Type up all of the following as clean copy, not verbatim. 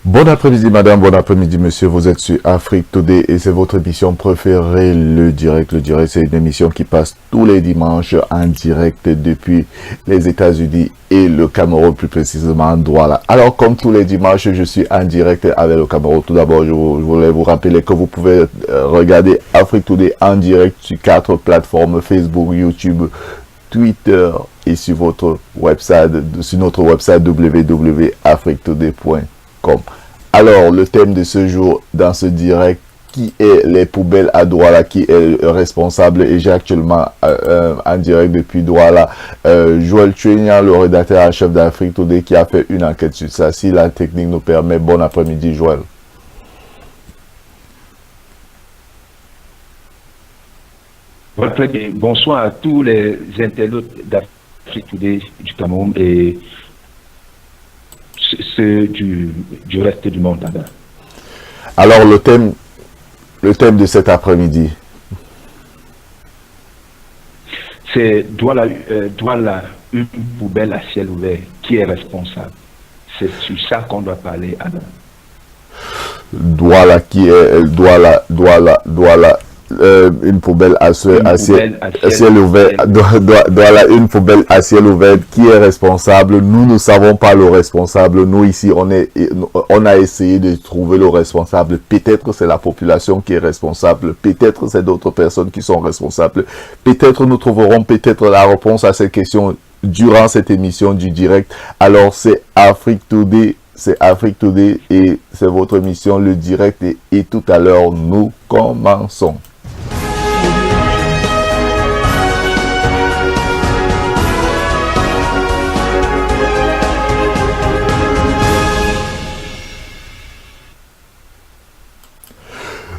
Bon après-midi madame, bon après-midi monsieur, vous êtes sur Afrique Today et c'est votre émission préférée, le direct. Le direct, c'est une émission qui passe tous les dimanches en direct depuis les États-Unis et le Cameroun, plus précisément Douala. Alors comme tous les dimanches, je suis en direct avec le Cameroun. Tout d'abord, je voulais vous rappeler que vous pouvez regarder Afrique Today en direct sur 4 plateformes, Facebook, YouTube, Twitter et sur votre website, sur notre website www.afriquetoday.com. Alors, le thème de ce jour dans ce direct, qui est les poubelles à Douala, qui est responsable, et j'ai actuellement en direct depuis Douala Joël Tuenya, le rédacteur en chef d'Afrique Today, qui a fait une enquête sur ça. Si la technique nous permet, bon après-midi Joël. Bonsoir à tous les internautes d'Afrique Today du Cameroun et ceux du reste du monde. Alors le thème de cet après-midi, c'est Douala, une poubelle à ciel ouvert, qui est responsable. C'est sur ça qu'on doit parler, Adam. Douala, qui est une poubelle à ciel ouvert, une poubelle à ciel ouvert, qui est responsable? Nous ne savons pas le responsable. Nous ici, on a essayé de trouver le responsable. Peut-être c'est la population qui est responsable, peut-être c'est d'autres personnes qui sont responsables, peut-être nous trouverons peut-être la réponse à cette question durant cette émission du direct. Alors c'est Afrique Today. C'est Afrique Today et c'est votre émission, le direct, et tout à l'heure, nous commençons.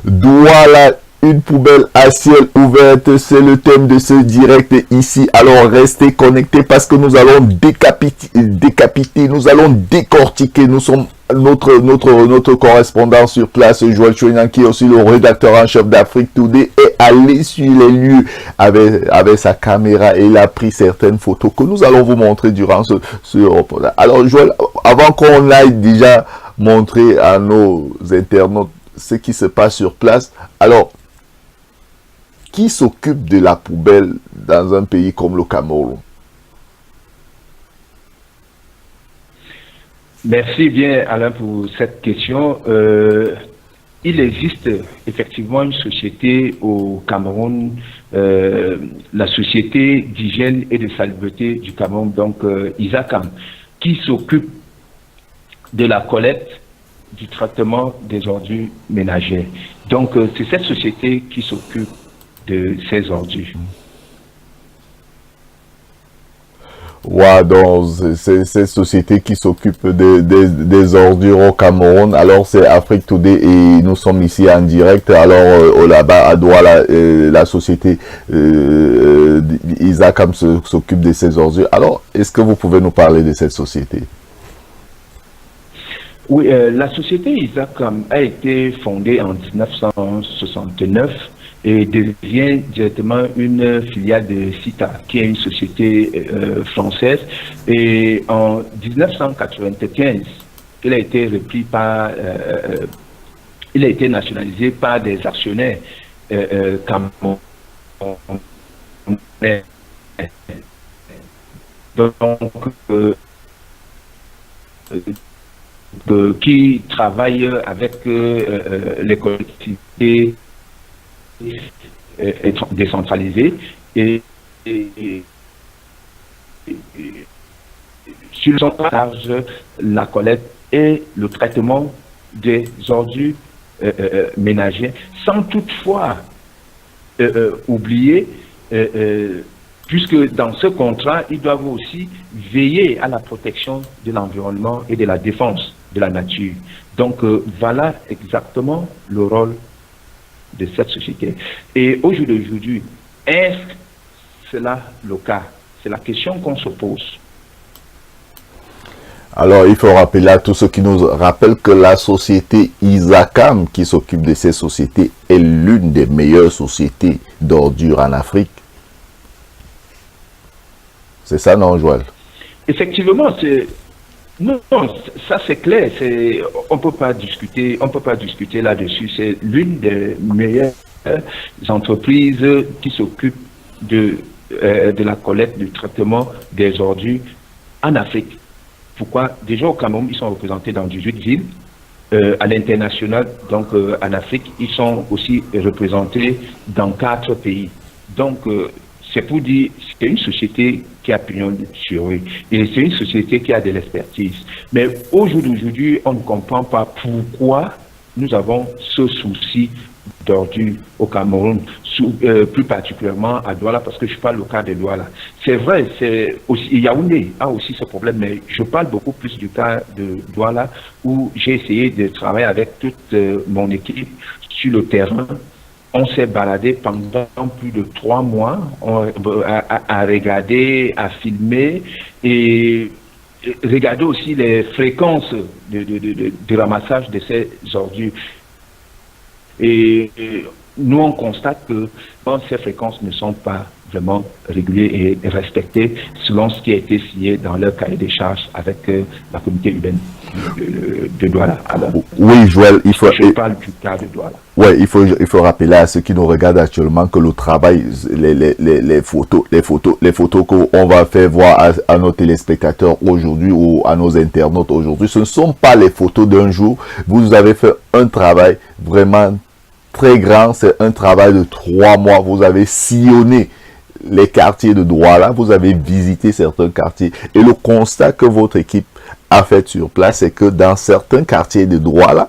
Douala, une poubelle à ciel ouverte, c'est le thème de ce direct ici. Alors restez connectés parce que nous allons décapiter, nous allons décortiquer. Nous sommes notre correspondant sur place, Joël Tuenya, qui est aussi le rédacteur en chef d'Afrique Today, est allé sur les lieux avec sa caméra et il a pris certaines photos que nous allons vous montrer durant ce reportage. Alors Joël, avant qu'on aille déjà montrer à nos internautes ce qui se passe sur place, alors qui s'occupe de la poubelle dans un pays comme le Cameroun? Merci bien Alain pour cette question. Il existe effectivement une société au Cameroun, la Société d'hygiène et de salubrité du Cameroun, donc ISACAM, qui s'occupe de la collecte, du traitement des ordures ménagères. Donc c'est cette société qui s'occupe de ces ordures. Ouais, donc c'est cette société qui s'occupe des ordures au Cameroun. Alors c'est Afrique Today et nous sommes ici en direct. Alors là-bas à Douala, la société ISACAM s'occupe de ces ordures. Alors est-ce que vous pouvez nous parler de cette société? Oui, la société ISACAM a été fondée en 1969 et devient directement une filiale de CITA, qui est une société française. Et en 1995, il a été repris par, il a été nationalisé par des actionnaires camerounais. Donc, qui travaillent avec les collectivités décentralisées et sur son charge la collecte et le traitement des ordures ménagères, sans toutefois oublier puisque dans ce contrat, ils doivent aussi veiller à la protection de l'environnement et de la défense de la nature. Donc voilà exactement le rôle de cette société. Et au jour d'aujourd'hui, est-ce que cela le cas? C'est la question qu'on se pose. Alors, il faut rappeler à tous ceux qui nous rappellent que la société ISACAM, qui s'occupe de ces sociétés, est l'une des meilleures sociétés d'ordures en Afrique. C'est ça, non, Joël? Effectivement, Non, non, ça c'est clair. On peut pas discuter là-dessus. C'est l'une des meilleures entreprises qui s'occupe de la collecte, du traitement des ordures en Afrique. Pourquoi? Déjà au Cameroun, ils sont représentés dans 18 villes. À l'international, donc en Afrique, ils sont aussi représentés dans 4 pays. Donc, c'est pour dire, c'est une société qui a pignon sur eux. Et c'est une société qui a de l'expertise. Mais au jour d'aujourd'hui, on ne comprend pas pourquoi nous avons ce souci d'ordures au Cameroun, plus particulièrement à Douala, parce que je parle le cas de Douala. C'est vrai, c'est aussi, Yaoundé a aussi ce problème, mais je parle beaucoup plus du cas de Douala, où j'ai essayé de travailler avec toute mon équipe sur le terrain. On s'est baladé pendant plus de 3 mois à regarder, à filmer et regarder aussi les fréquences de ramassage de ces ordures. Et nous, on constate que bon, ces fréquences ne sont pas vraiment régulières et respectées selon ce qui a été signé dans leur cahier des charges avec la communauté urbaine de Douala. Alors, Oui, Joël, je parle du cas de Douala. ouais, il faut rappeler à ceux qui nous regardent actuellement que le travail, les photos qu'on va faire voir à nos téléspectateurs aujourd'hui ou à nos internautes aujourd'hui, ce ne sont pas les photos d'un jour. Vous avez fait un travail vraiment très grand, c'est un travail de 3 mois. Vous avez sillonné les quartiers de Douala, vous avez visité certains quartiers et le constat que votre équipe a fait sur place, c'est que dans certains quartiers de Douala,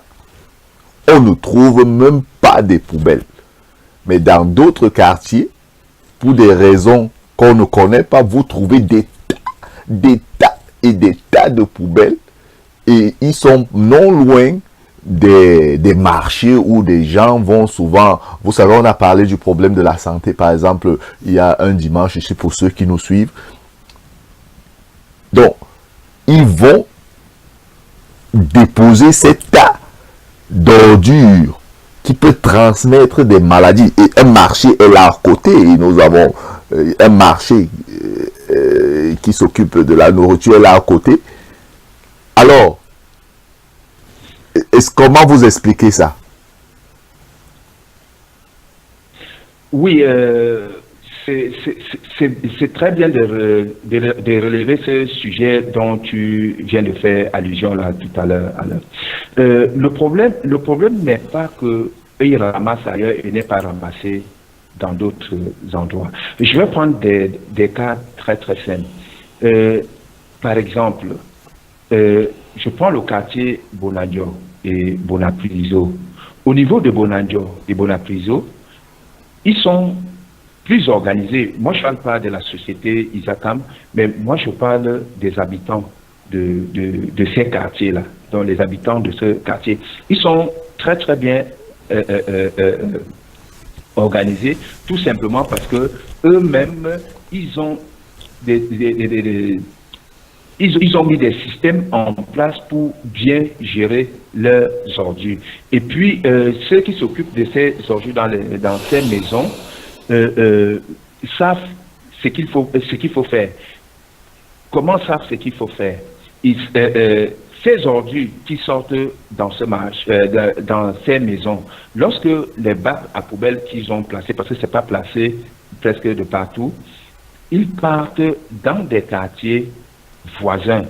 on ne trouve même pas des poubelles. Mais dans d'autres quartiers, pour des raisons qu'on ne connaît pas, vous trouvez des tas et des tas de poubelles. Et ils sont non loin des marchés où des gens vont souvent... Vous savez, on a parlé du problème de la santé. Par exemple, il y a un dimanche ici pour ceux qui nous suivent. Donc, ils vont déposer ces tas d'ordures qui peut transmettre des maladies. Et un marché est là à côté. Et nous avons un marché qui s'occupe de la nourriture est là à côté. Alors, comment vous expliquez ça? Oui, c'est très bien de relever ce sujet dont tu viens de faire allusion là tout à l'heure. Le problème n'est pas que eux, ils ramassent ailleurs et n'est pas ramassé dans d'autres endroits. Je vais prendre des cas très très simples. Par exemple, je prends le quartier Bonandio et Bonapriso. Au niveau de Bonandio et Bonapriso, ils sont plus organisés. Moi, je ne parle pas de la société Isacam, mais moi, je parle des habitants de ces quartiers-là. Donc, les habitants de ce quartier, ils sont très, très bien organisés, tout simplement parce que eux-mêmes, ils ont ils ont mis des systèmes en place pour bien gérer leurs ordures. Et puis, ceux qui s'occupent de ces ordures dans ces maisons savent ce qu'il faut faire. Comment savent ce qu'il faut faire? Ces ordures qui sortent dans dans ces maisons, lorsque les bacs à poubelle qu'ils ont placés, parce que ce n'est pas placé presque de partout, ils partent dans des quartiers voisins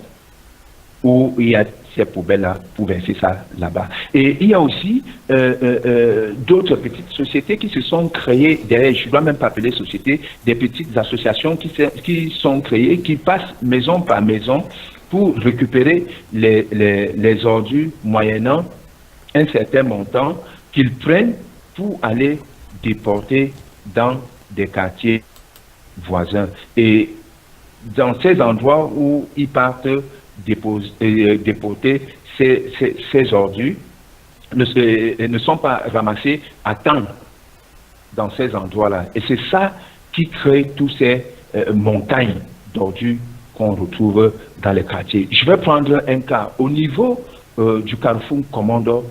où il y a ces poubelles-là pour verser ça là-bas. Et il y a aussi d'autres petites sociétés qui se sont créées derrière, je ne dois même pas appeler sociétés, des petites associations qui sont créées, qui passent maison par maison pour récupérer les ordures moyennant un certain montant qu'ils prennent pour aller déporter dans des quartiers voisins. Et dans ces endroits où ils partent déporter ces ordures, ne sont pas ramassés à temps dans ces endroits-là. Et c'est ça qui crée tous ces montagnes d'ordures qu'on retrouve dans les quartiers. Je vais prendre un cas. Au niveau du Carrefour Commando,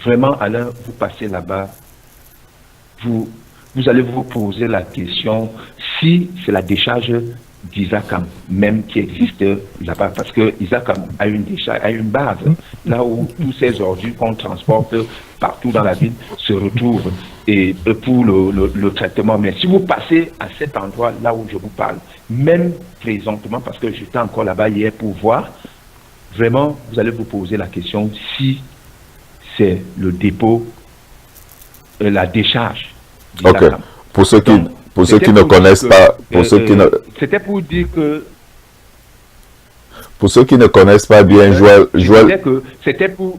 vraiment, Alain, vous passez là-bas, vous allez vous poser la question si c'est la décharge d'Isakam, même qui existe là-bas, parce que Isakam a une décharge, a une base, là où tous ces ordures qu'on transporte partout dans la ville se retrouvent et pour le traitement. Mais si vous passez à cet endroit là où je vous parle, même présentement, parce que j'étais encore là-bas hier pour voir, vraiment, vous allez vous poser la question si c'est le dépôt, la décharge d'Isakam. Ok. Pour ceux qui ne connaissent pas, c'était pour dire que pour ceux qui ne connaissent pas bien, Joël, que c'était pour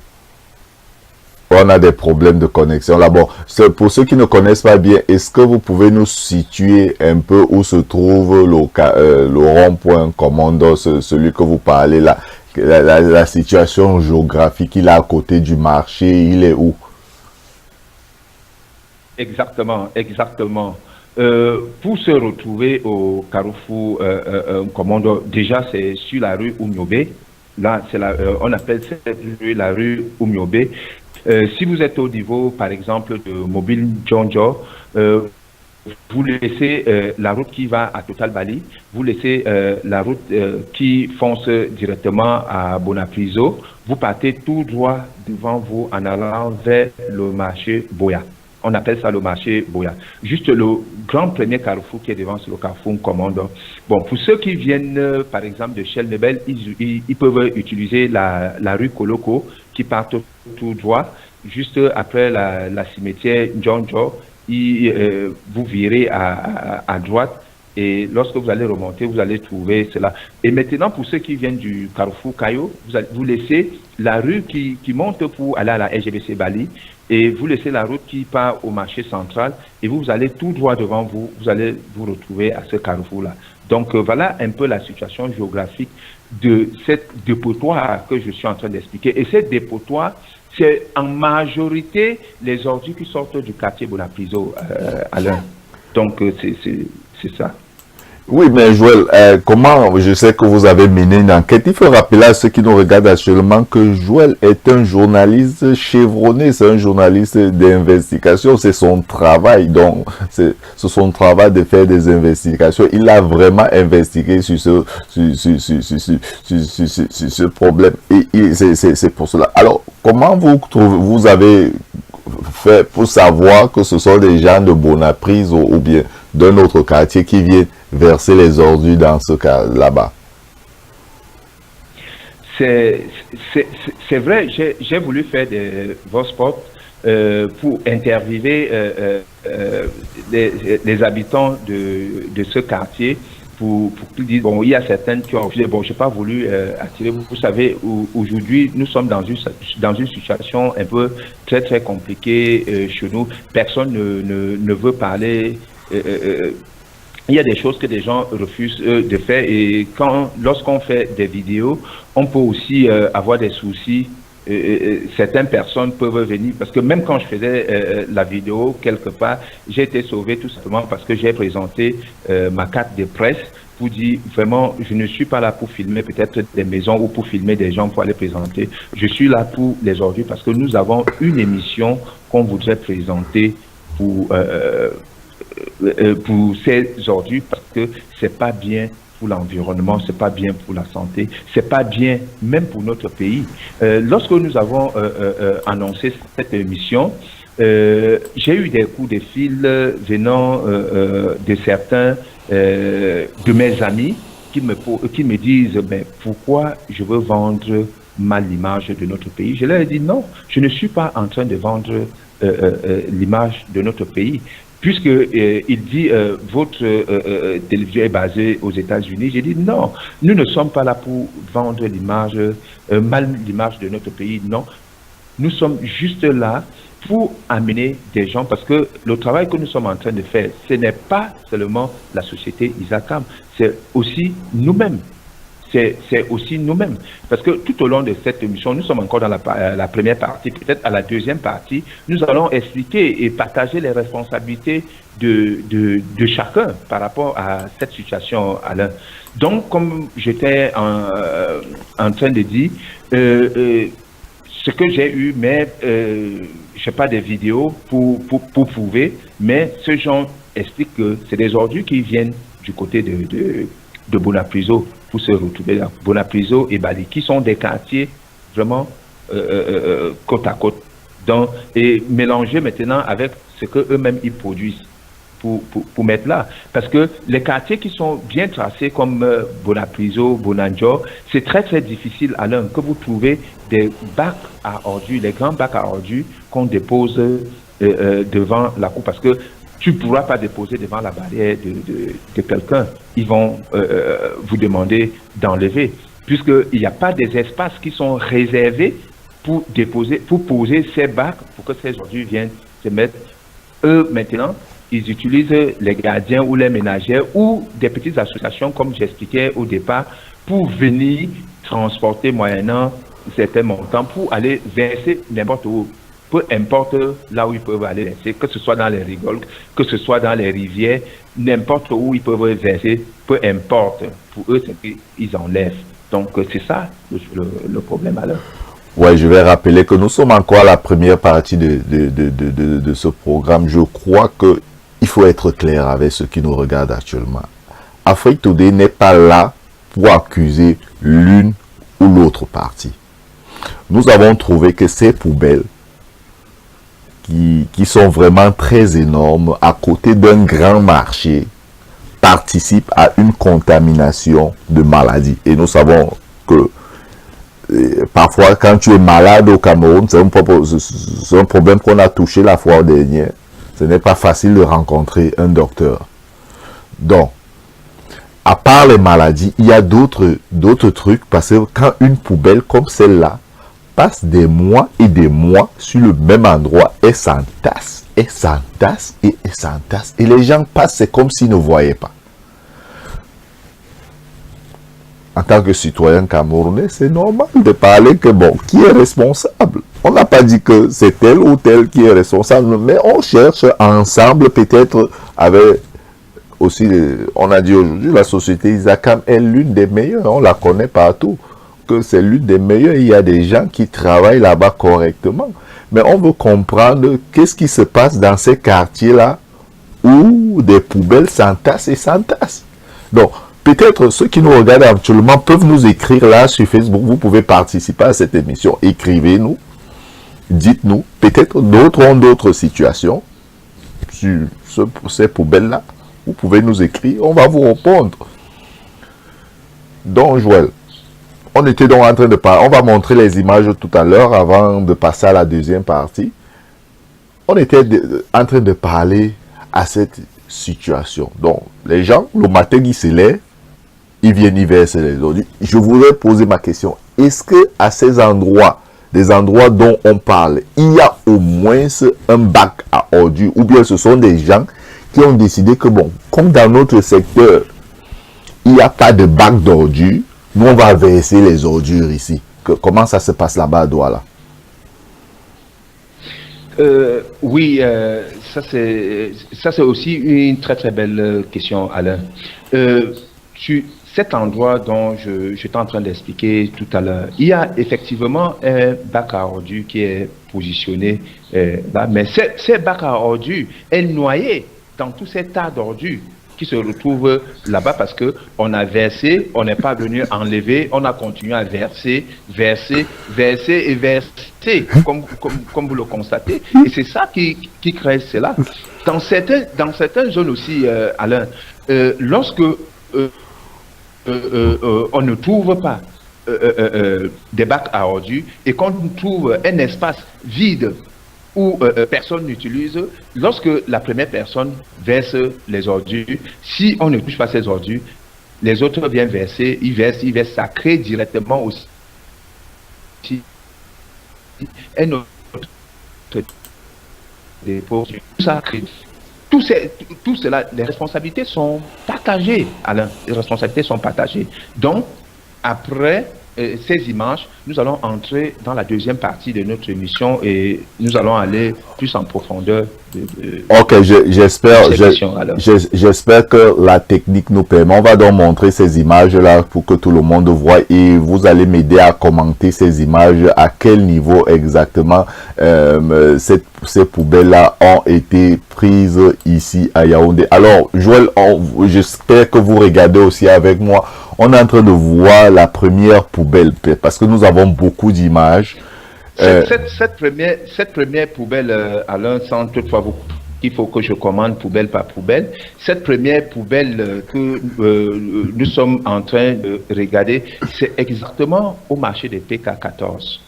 on a des problèmes de connexion là. Bon, pour ceux qui ne connaissent pas bien, est-ce que vous pouvez nous situer un peu où se trouve le rond-point Commando, celui que vous parlez là, la situation géographique, il est à côté du marché, il est où? Exactement. Pour se retrouver au Carrefour Commando, déjà c'est sur la rue Oumyobé. Là, on appelle cette rue la rue Oumyobé. Si vous êtes au niveau, par exemple, de Mobile Djonjo, vous laissez la route qui va à Total Bali, vous laissez la route qui fonce directement à Bonapriso, vous partez tout droit devant vous en allant vers le marché Boya. On appelle ça le marché Boya. Juste le grand premier carrefour qui est devant, c'est le carrefour Commando. Bon, pour ceux qui viennent, par exemple, de Shell-Nebel, ils peuvent utiliser la rue Koloko qui part tout droit, juste après la cimetière Djonjo. Vous virez à droite et lorsque vous allez remonter, vous allez trouver cela. Et maintenant, pour ceux qui viennent du Carrefour Cayo, vous laissez la rue qui monte pour aller à la SGBC Bali et vous laissez la route qui part au marché central et vous allez tout droit devant vous, vous allez vous retrouver à ce carrefour-là. Donc voilà un peu la situation géographique de cette dépotoir que je suis en train d'expliquer. Et cette dépotoir, c'est en majorité les ordures qui sortent du quartier Bonapriso, Alain. Donc, c'est ça. Oui, mais Joël, comment, je sais que vous avez mené une enquête, il faut rappeler à ceux qui nous regardent actuellement que Joël est un journaliste chevronné, c'est un journaliste d'investigation, c'est son travail, donc c'est son travail de faire des investigations. Il a vraiment investigué sur ce problème et c'est pour cela. Alors, comment vous avez fait pour savoir que ce sont des gens de Bonapriso ou bien d'un autre quartier qui viennent verser les ordures dans ce cas là-bas? C'est vrai, j'ai voulu faire des vox pop pour interviewer les habitants de ce quartier pour qu'ils disent, bon, il y a certaines qui ont refusé. Bon, je n'ai pas voulu attirer, vous savez, aujourd'hui, nous sommes dans une situation un peu très, très compliquée chez nous. Personne ne veut parler. Il y a des choses que des gens refusent de faire et lorsqu'on fait des vidéos, on peut aussi avoir des soucis. Certaines personnes peuvent venir, parce que même quand je faisais la vidéo, quelque part, j'ai été sauvé tout simplement parce que j'ai présenté ma carte de presse pour dire vraiment, je ne suis pas là pour filmer peut-être des maisons ou pour filmer des gens pour aller présenter. Je suis là pour les ordures parce que nous avons une émission qu'on voudrait présenter pour ces ordures parce que c'est pas bien pour l'environnement, c'est pas bien pour la santé, c'est pas bien même pour notre pays. Lorsque nous avons annoncé cette émission, j'ai eu des coups de fil venant de certains de mes amis qui me disent mais pourquoi je veux vendre mal l'image de notre pays. Je leur ai dit non, je ne suis pas en train de vendre l'image de notre pays. Puisque il dit votre télévision est basée aux États-Unis, j'ai dit non, nous ne sommes pas là pour vendre l'image, mal l'image de notre pays, non. Nous sommes juste là pour amener des gens, parce que le travail que nous sommes en train de faire, ce n'est pas seulement la société Isakam, c'est aussi nous-mêmes. C'est aussi nous-mêmes. Parce que tout au long de cette émission, nous sommes encore dans la première partie, peut-être à la deuxième partie, nous allons expliquer et partager les responsabilités de chacun par rapport à cette situation, Alain. Donc, comme j'étais en train de dire, ce que j'ai eu, mais je n'ai pas de vidéos pour prouver, mais ce genre explique que c'est des ordures qui viennent du côté de Bonapriso pour se retrouver là. Bonapriso et Bali, qui sont des quartiers vraiment côte à côte. Donc, et mélanger maintenant avec ce que eux-mêmes ils produisent pour mettre là. Parce que les quartiers qui sont bien tracés comme Bonapriso, Bonanjo, c'est très très difficile, Alain, que vous trouvez des bacs à ordures, les grands bacs à ordures qu'on dépose devant la cour. Parce que tu ne pourras pas déposer devant la barrière de quelqu'un. Ils vont vous demander d'enlever. Puisqu'il n'y a pas des espaces qui sont réservés pour déposer, pour poser ces bacs, pour que ces ordures viennent se mettre. Eux, maintenant, ils utilisent les gardiens ou les ménagères ou des petites associations, comme j'expliquais au départ, pour venir transporter moyennant certains montants pour aller verser n'importe où. Peu importe là où ils peuvent aller verser, que ce soit dans les rigoles, que ce soit dans les rivières, n'importe où ils peuvent verser, peu importe. Pour eux, c'est qu'ils enlèvent. Donc, c'est ça le problème alors. Ouais, je vais rappeler que nous sommes encore à la première partie de ce programme. Je crois que il faut être clair avec ceux qui nous regardent actuellement. Afrique Today n'est pas là pour accuser l'une ou l'autre partie. Nous avons trouvé que ces poubelles qui sont vraiment très énormes à côté d'un grand marché participent à une contamination de maladies. Et nous savons que parfois, quand tu es malade au Cameroun, c'est un problème qu'on a touché la fois dernière. Ce n'est pas facile de rencontrer un docteur. Donc, à part les maladies, il y a d'autres trucs, parce que quand une poubelle comme celle-là passe des mois et des mois sur le même endroit, elle s'entasse, et s'entasse, et s'entasse, et les gens passent, c'est comme s'ils ne voyaient pas. En tant que citoyen camerounais, c'est normal de parler que, bon, qui est responsable? On n'a pas dit que c'est tel ou tel qui est responsable, mais on cherche ensemble, peut-être, avec aussi, on a dit aujourd'hui, la société Isacam est l'une des meilleures, on la connaît partout, que c'est l'une des meilleures, il y a des gens qui travaillent là-bas correctement. Mais on veut comprendre qu'est-ce qui se passe dans ces quartiers-là où des poubelles s'entassent et s'entassent. Donc, peut-être ceux qui nous regardent actuellement peuvent nous écrire là sur Facebook. Vous pouvez participer à cette émission. Écrivez-nous. Dites-nous. Peut-être d'autres ont d'autres situations sur ces poubelles-là. Vous pouvez nous écrire. On va vous répondre. Donc, Joël, on était donc en train de parler. On va montrer les images tout à l'heure avant de passer à la deuxième partie. On était en train de parler à cette situation. Donc, les gens, le matin, ils se lèvent. Ils viennent y verser les ordures. Je voudrais poser ma question. Est-ce que à ces endroits, des endroits dont on parle, il y a au moins un bac à ordures, ou bien ce sont des gens qui ont décidé que, bon, comme dans notre secteur, il n'y a pas de bac d'ordures, nous on va verser les ordures ici. Comment ça se passe là-bas à Douala? Oui, ça c'est aussi une très très belle question, Alain. Cet endroit dont j'étais en train d'expliquer tout à l'heure, il y a effectivement un bac à ordures qui est positionné là, mais ce bac à ordures est noyé dans tous ces tas d'ordures qui se retrouvent là-bas parce que on a versé, on n'est pas venu enlever, on a continué à verser, comme vous le constatez, et c'est ça qui crée cela. Dans certaines zones aussi, Alain, lorsque on ne trouve pas des bacs à ordures et qu'on trouve un espace vide où personne n'utilise, lorsque la première personne verse les ordures, si on ne touche pas ces ordures, les autres viennent verser, ils versent, ça crée directement aussi un autre dépôt. Ça crée. Tout cela, les responsabilités sont partagées, Alain. Les responsabilités sont partagées. Donc, après, ces images, nous allons entrer dans la deuxième partie de notre émission et nous allons aller plus en profondeur Ok, de j'espère, ces questions. Alors, j'espère que la technique nous permet. On va donc montrer ces images-là pour que tout le monde voit et vous allez m'aider à commenter ces images, à quel niveau exactement ces poubelles-là ont été prises ici à Yaoundé. Alors, Joël, j'espère que vous regardez aussi avec moi. On est en train de voir la première poubelle parce que nous avons beaucoup d'images. Euh, cette première poubelle, Alain, sans toutefois vous, il faut que je commande poubelle par poubelle. Cette première poubelle que nous sommes en train de regarder, c'est exactement au marché de PK14.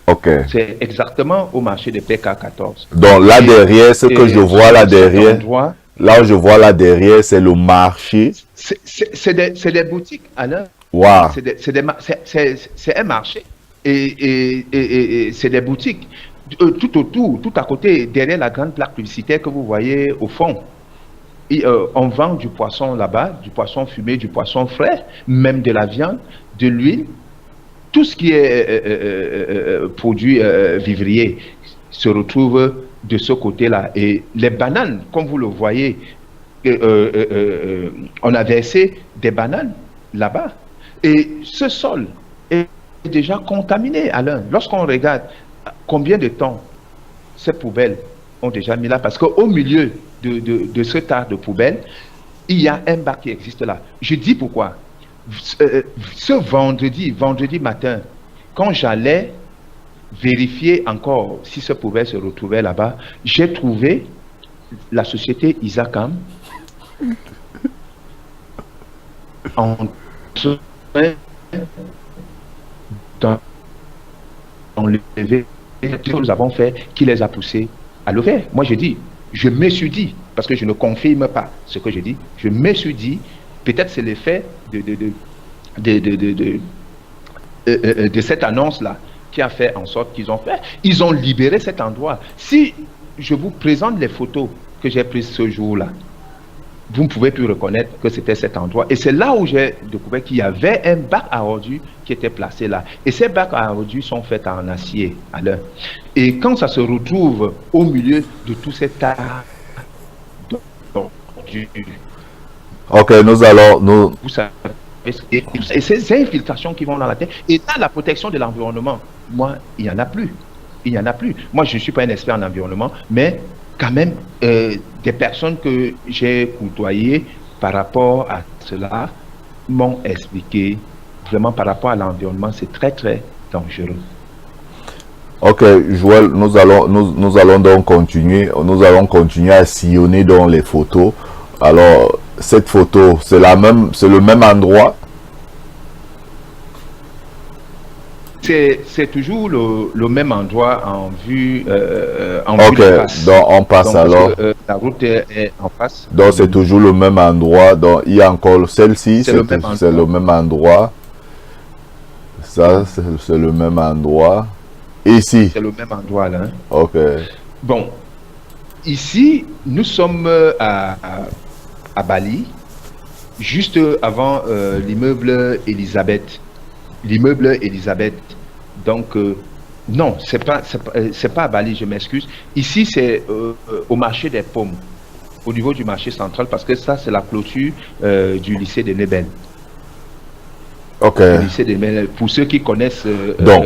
ok. C'est exactement au marché de PK14. Donc là Et, derrière, ce que je vois là cet derrière, endroit, là où je vois là derrière, c'est le marché. c'est des boutiques, Alain. Waouh. C'est un marché et c'est des boutiques. Tout autour, tout à côté, derrière la grande plaque publicitaire que vous voyez au fond. On vend du poisson là-bas, du poisson fumé, du poisson frais, même de la viande, de l'huile. Tout ce qui est produit vivrier se retrouve de ce côté-là. Et les bananes, comme vous le voyez, on a versé des bananes là-bas. Et ce sol est déjà contaminé, Alain. Lorsqu'on regarde combien de temps ces poubelles ont déjà mis là, parce qu'au milieu de ce tas de poubelles, il y a un bac qui existe là. Je dis pourquoi. Ce vendredi matin, quand j'allais vérifier encore si ce poubelle se retrouvait là-bas, j'ai trouvé la société Isacam en train d'enlever ce que nous avons fait, qui les a poussés à le faire. Moi, je me suis dit, parce que je ne confirme pas ce que je dis, je me suis dit, peut-être c'est l'effet de cette annonce-là qui a fait en sorte ils ont libéré cet endroit. Si je vous présente les photos que j'ai prises ce jour-là, vous ne pouvez plus reconnaître que c'était cet endroit. Et c'est là où j'ai découvert qu'il y avait un bac à ordures qui était placé là. Et ces bacs à ordures sont faits en acier, Alain. Et quand ça se retrouve au milieu de tous ces tas d'ordures, Ok, nous allons, vous savez, et ces infiltrations qui vont dans la terre, et là, la protection de l'environnement, moi, il n'y en a plus. Il n'y en a plus. Moi, je ne suis pas un expert en environnement, mais quand même, des personnes que j'ai côtoyées par rapport à cela m'ont expliqué, vraiment par rapport à l'environnement, c'est très, très dangereux. ok, Joël, nous allons donc continuer. Nous allons continuer à sillonner dans les photos. Alors, cette photo, c'est le même endroit. C'est toujours le même endroit en vue Ok, de face. donc on passe Donc, parce alors. que la route est en face. Donc c'est toujours le même endroit. Donc il y a encore celle-ci, C'est le même c'est le endroit. même endroit. Ça, c'est le même endroit. Ici, C'est le même endroit là, hein. ok. Bon, ici, nous sommes à Bali, juste avant l'immeuble Elisabeth. L'immeuble Elisabeth. Donc, non, c'est pas à Bali, je m'excuse. Ici, c'est au marché des pommes, au niveau du marché central, parce que ça, c'est la clôture du lycée de Nebel. Ok. Le lycée de Nebel, pour ceux qui connaissent Donc,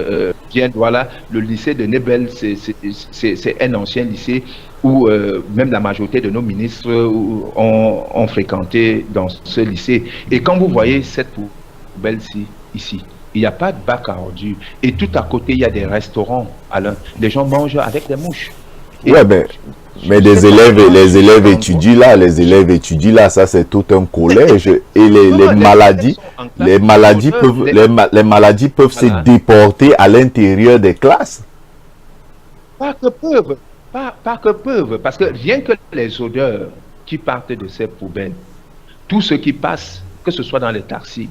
bien, voilà, le lycée de Nebel, c'est un ancien lycée où même la majorité de nos ministres ont fréquenté dans ce lycée. Et quand vous voyez cette poubelle-ci, ici, il n'y a pas de bac à ordures. Et tout à côté, il y a des restaurants, Alain. Les gens mangent avec des mouches. Et ouais, mais je sais pas comment les élèves cet étudient là, ça c'est tout un collège. Et les non, les élèves maladies, sont en classe, l'odeur, les maladies peuvent se voilà. déporter à l'intérieur des classes. Pas que peuvent, pas que peuvent, parce que rien que les odeurs qui partent de ces poubelles, tout ce qui passe, que ce soit dans les taxis,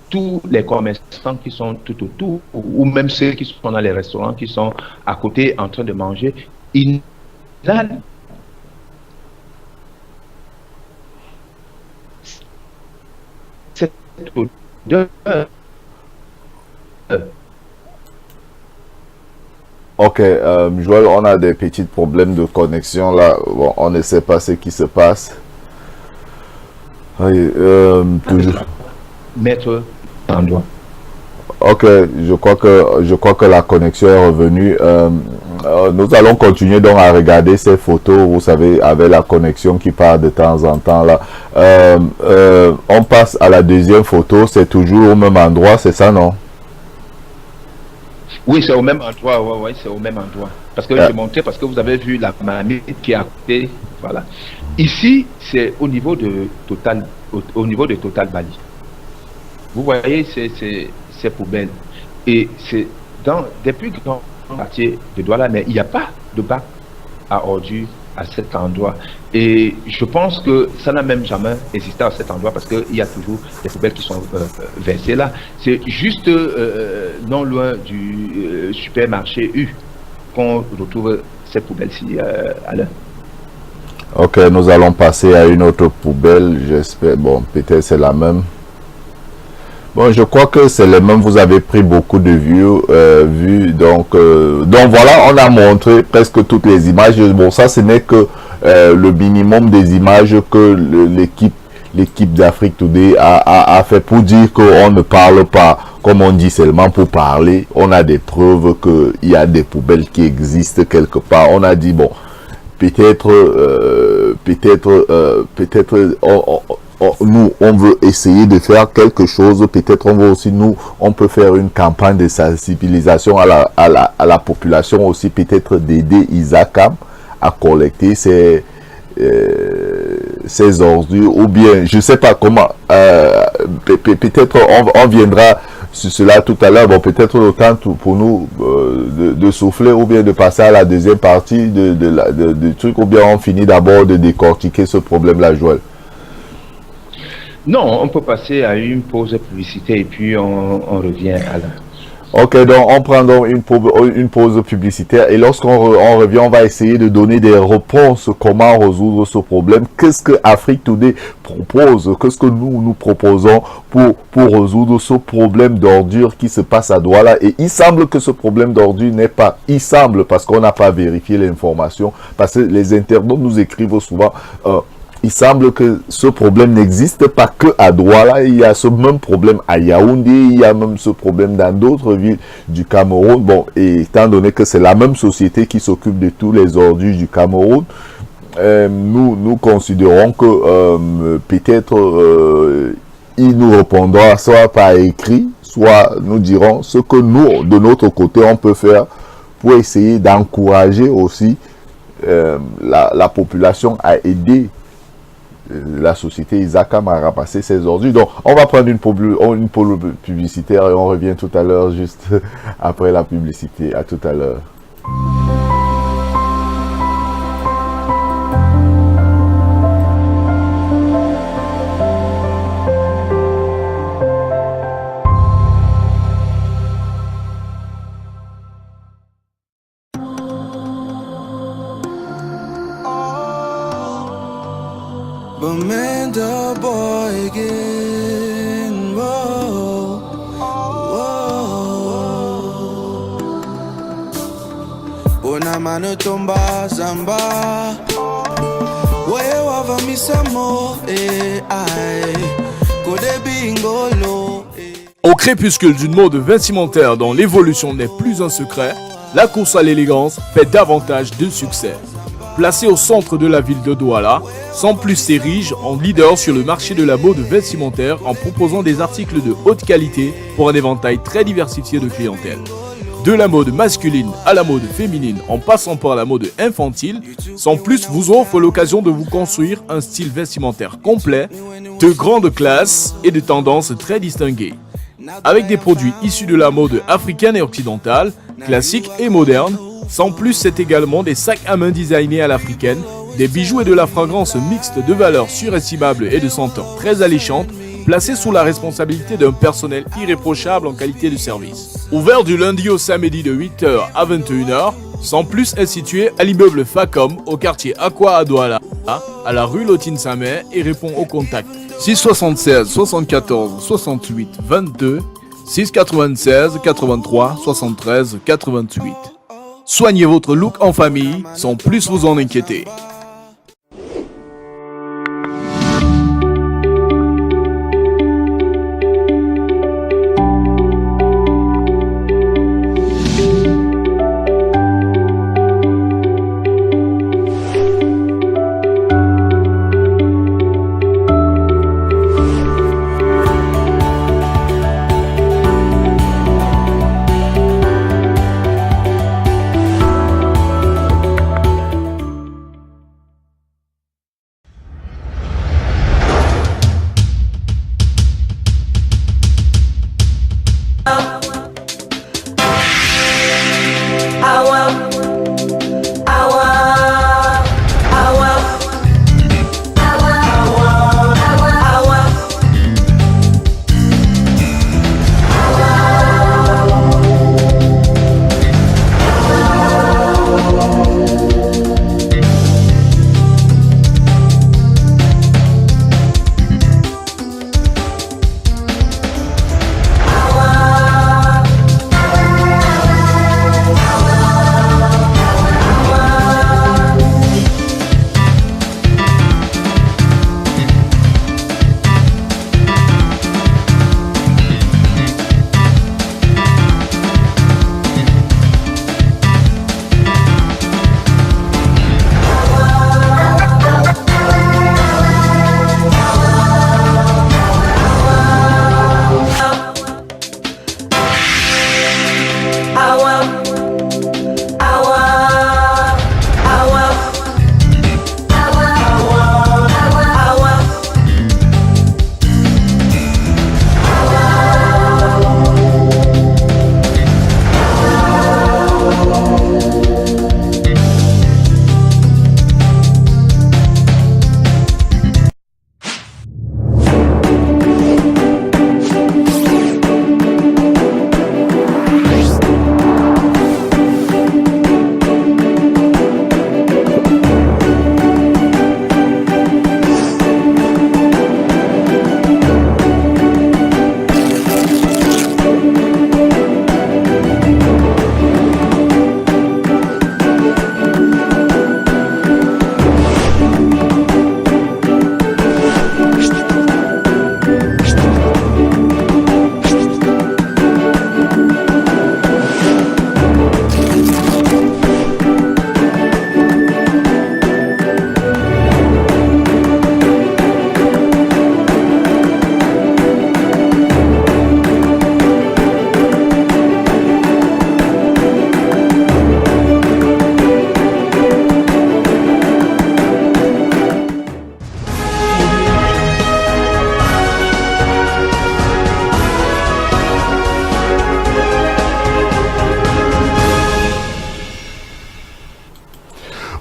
tous les commerçants qui sont tout autour, ou même ceux qui sont dans les restaurants, qui sont à côté en train de manger, ils inhalent cette odeur. Ok, Joël, on a des petits problèmes de connexion là. Bon, on ne sait pas ce qui se passe. Oui, toujours. Maître Tandois. Ok, je crois que la connexion est revenue. Nous allons continuer donc à regarder ces photos, vous savez, avec la connexion qui part de temps en temps là. On passe à la deuxième photo, c'est toujours au même endroit, c'est ça, non? Oui, c'est au même endroit, ouais, c'est au même endroit. Parce que j'ai montré, parce que vous avez vu la marmite qui est à côté, voilà. Ici, c'est au niveau de Total, au niveau de Total Bali. Vous voyez ces poubelles. Et c'est dans des plus grands quartiers de Douala, mais il n'y a pas de bac à ordures à cet endroit. Et je pense que ça n'a même jamais existé à cet endroit parce qu'il y a toujours des poubelles qui sont versées là. C'est juste non loin du supermarché U qu'on retrouve ces poubelles-ci à l'heure. Ok, nous allons passer à une autre poubelle, j'espère. Bon, peut-être c'est la même. Bon, je crois que c'est le même. Vous avez pris beaucoup de vues. Donc voilà, on a montré presque toutes les images. Bon, ça, ce n'est que le minimum des images que l'équipe d'Afrique Today a fait pour dire qu'on ne parle pas, comme on dit, seulement pour parler. On a des preuves qu'il y a des poubelles qui existent quelque part. On a dit, bon, peut-être nous, on veut essayer de faire quelque chose. Peut-être on veut aussi, nous, on peut faire une campagne de sensibilisation à la population aussi, peut-être d'aider Isacam à collecter ces ordures, ou bien, je sais pas comment, peut-être on viendra sur cela tout à l'heure. Bon, peut-être le temps pour nous de souffler, ou bien de passer à la deuxième partie du truc, ou bien on finit d'abord de décortiquer ce problème-là, Joël. Non, on peut passer à une pause publicité et puis on revient à la... Ok, donc on prend donc une pause publicitaire et lorsqu'on revient, on va essayer de donner des réponses comment résoudre ce problème. Qu'est-ce que Afrique Today propose? Qu'est-ce que nous proposons pour résoudre ce problème d'ordure qui se passe à Douala? Et il semble que ce problème d'ordure n'est pas... Il semble, parce qu'on n'a pas vérifié l'information, parce que les internautes nous écrivent souvent... il semble que ce problème n'existe pas que à Douala. Il y a ce même problème à Yaoundé, il y a même ce problème dans d'autres villes du Cameroun. Bon, et étant donné que c'est la même société qui s'occupe de tous les ordures du Cameroun, nous considérons que peut-être ils nous répondront soit par écrit, soit nous dirons ce que nous, de notre côté, on peut faire pour essayer d'encourager aussi la population à aider la société Isacam a ramassé ses ordures. Donc, on va prendre une pause publicitaire et on revient tout à l'heure, juste après la publicité. À tout à l'heure. Bamenda boy again, whoa, whoa. Una mano tomba zamba, we wava misamo, ai, kode bingolo. Au crépuscule d'une mode vestimentaire dont l'évolution n'est plus un secret, la course à l'élégance fait davantage de succès. Placé au centre de la ville de Douala, Sans Plus s'érige en leader sur le marché de la mode vestimentaire en proposant des articles de haute qualité pour un éventail très diversifié de clientèle. De la mode masculine à la mode féminine en passant par la mode infantile, Sans Plus vous offre l'occasion de vous construire un style vestimentaire complet, de grande classe et de tendances très distinguées. Avec des produits issus de la mode africaine et occidentale, classique et moderne, Sans Plus c'est également des sacs à main designés à l'africaine, des bijoux et de la fragrance mixte de valeurs surestimables et de senteurs très alléchantes, placés sous la responsabilité d'un personnel irréprochable en qualité de service. Ouvert du lundi au samedi de 8h à 21h, Sans Plus est situé à l'immeuble Facom au quartier Aqua à Douala, à la rue Lotine-Samet et répond au contact 676 74 68 22 696 83 73 88. Soignez votre look en famille sans plus vous en inquiéter.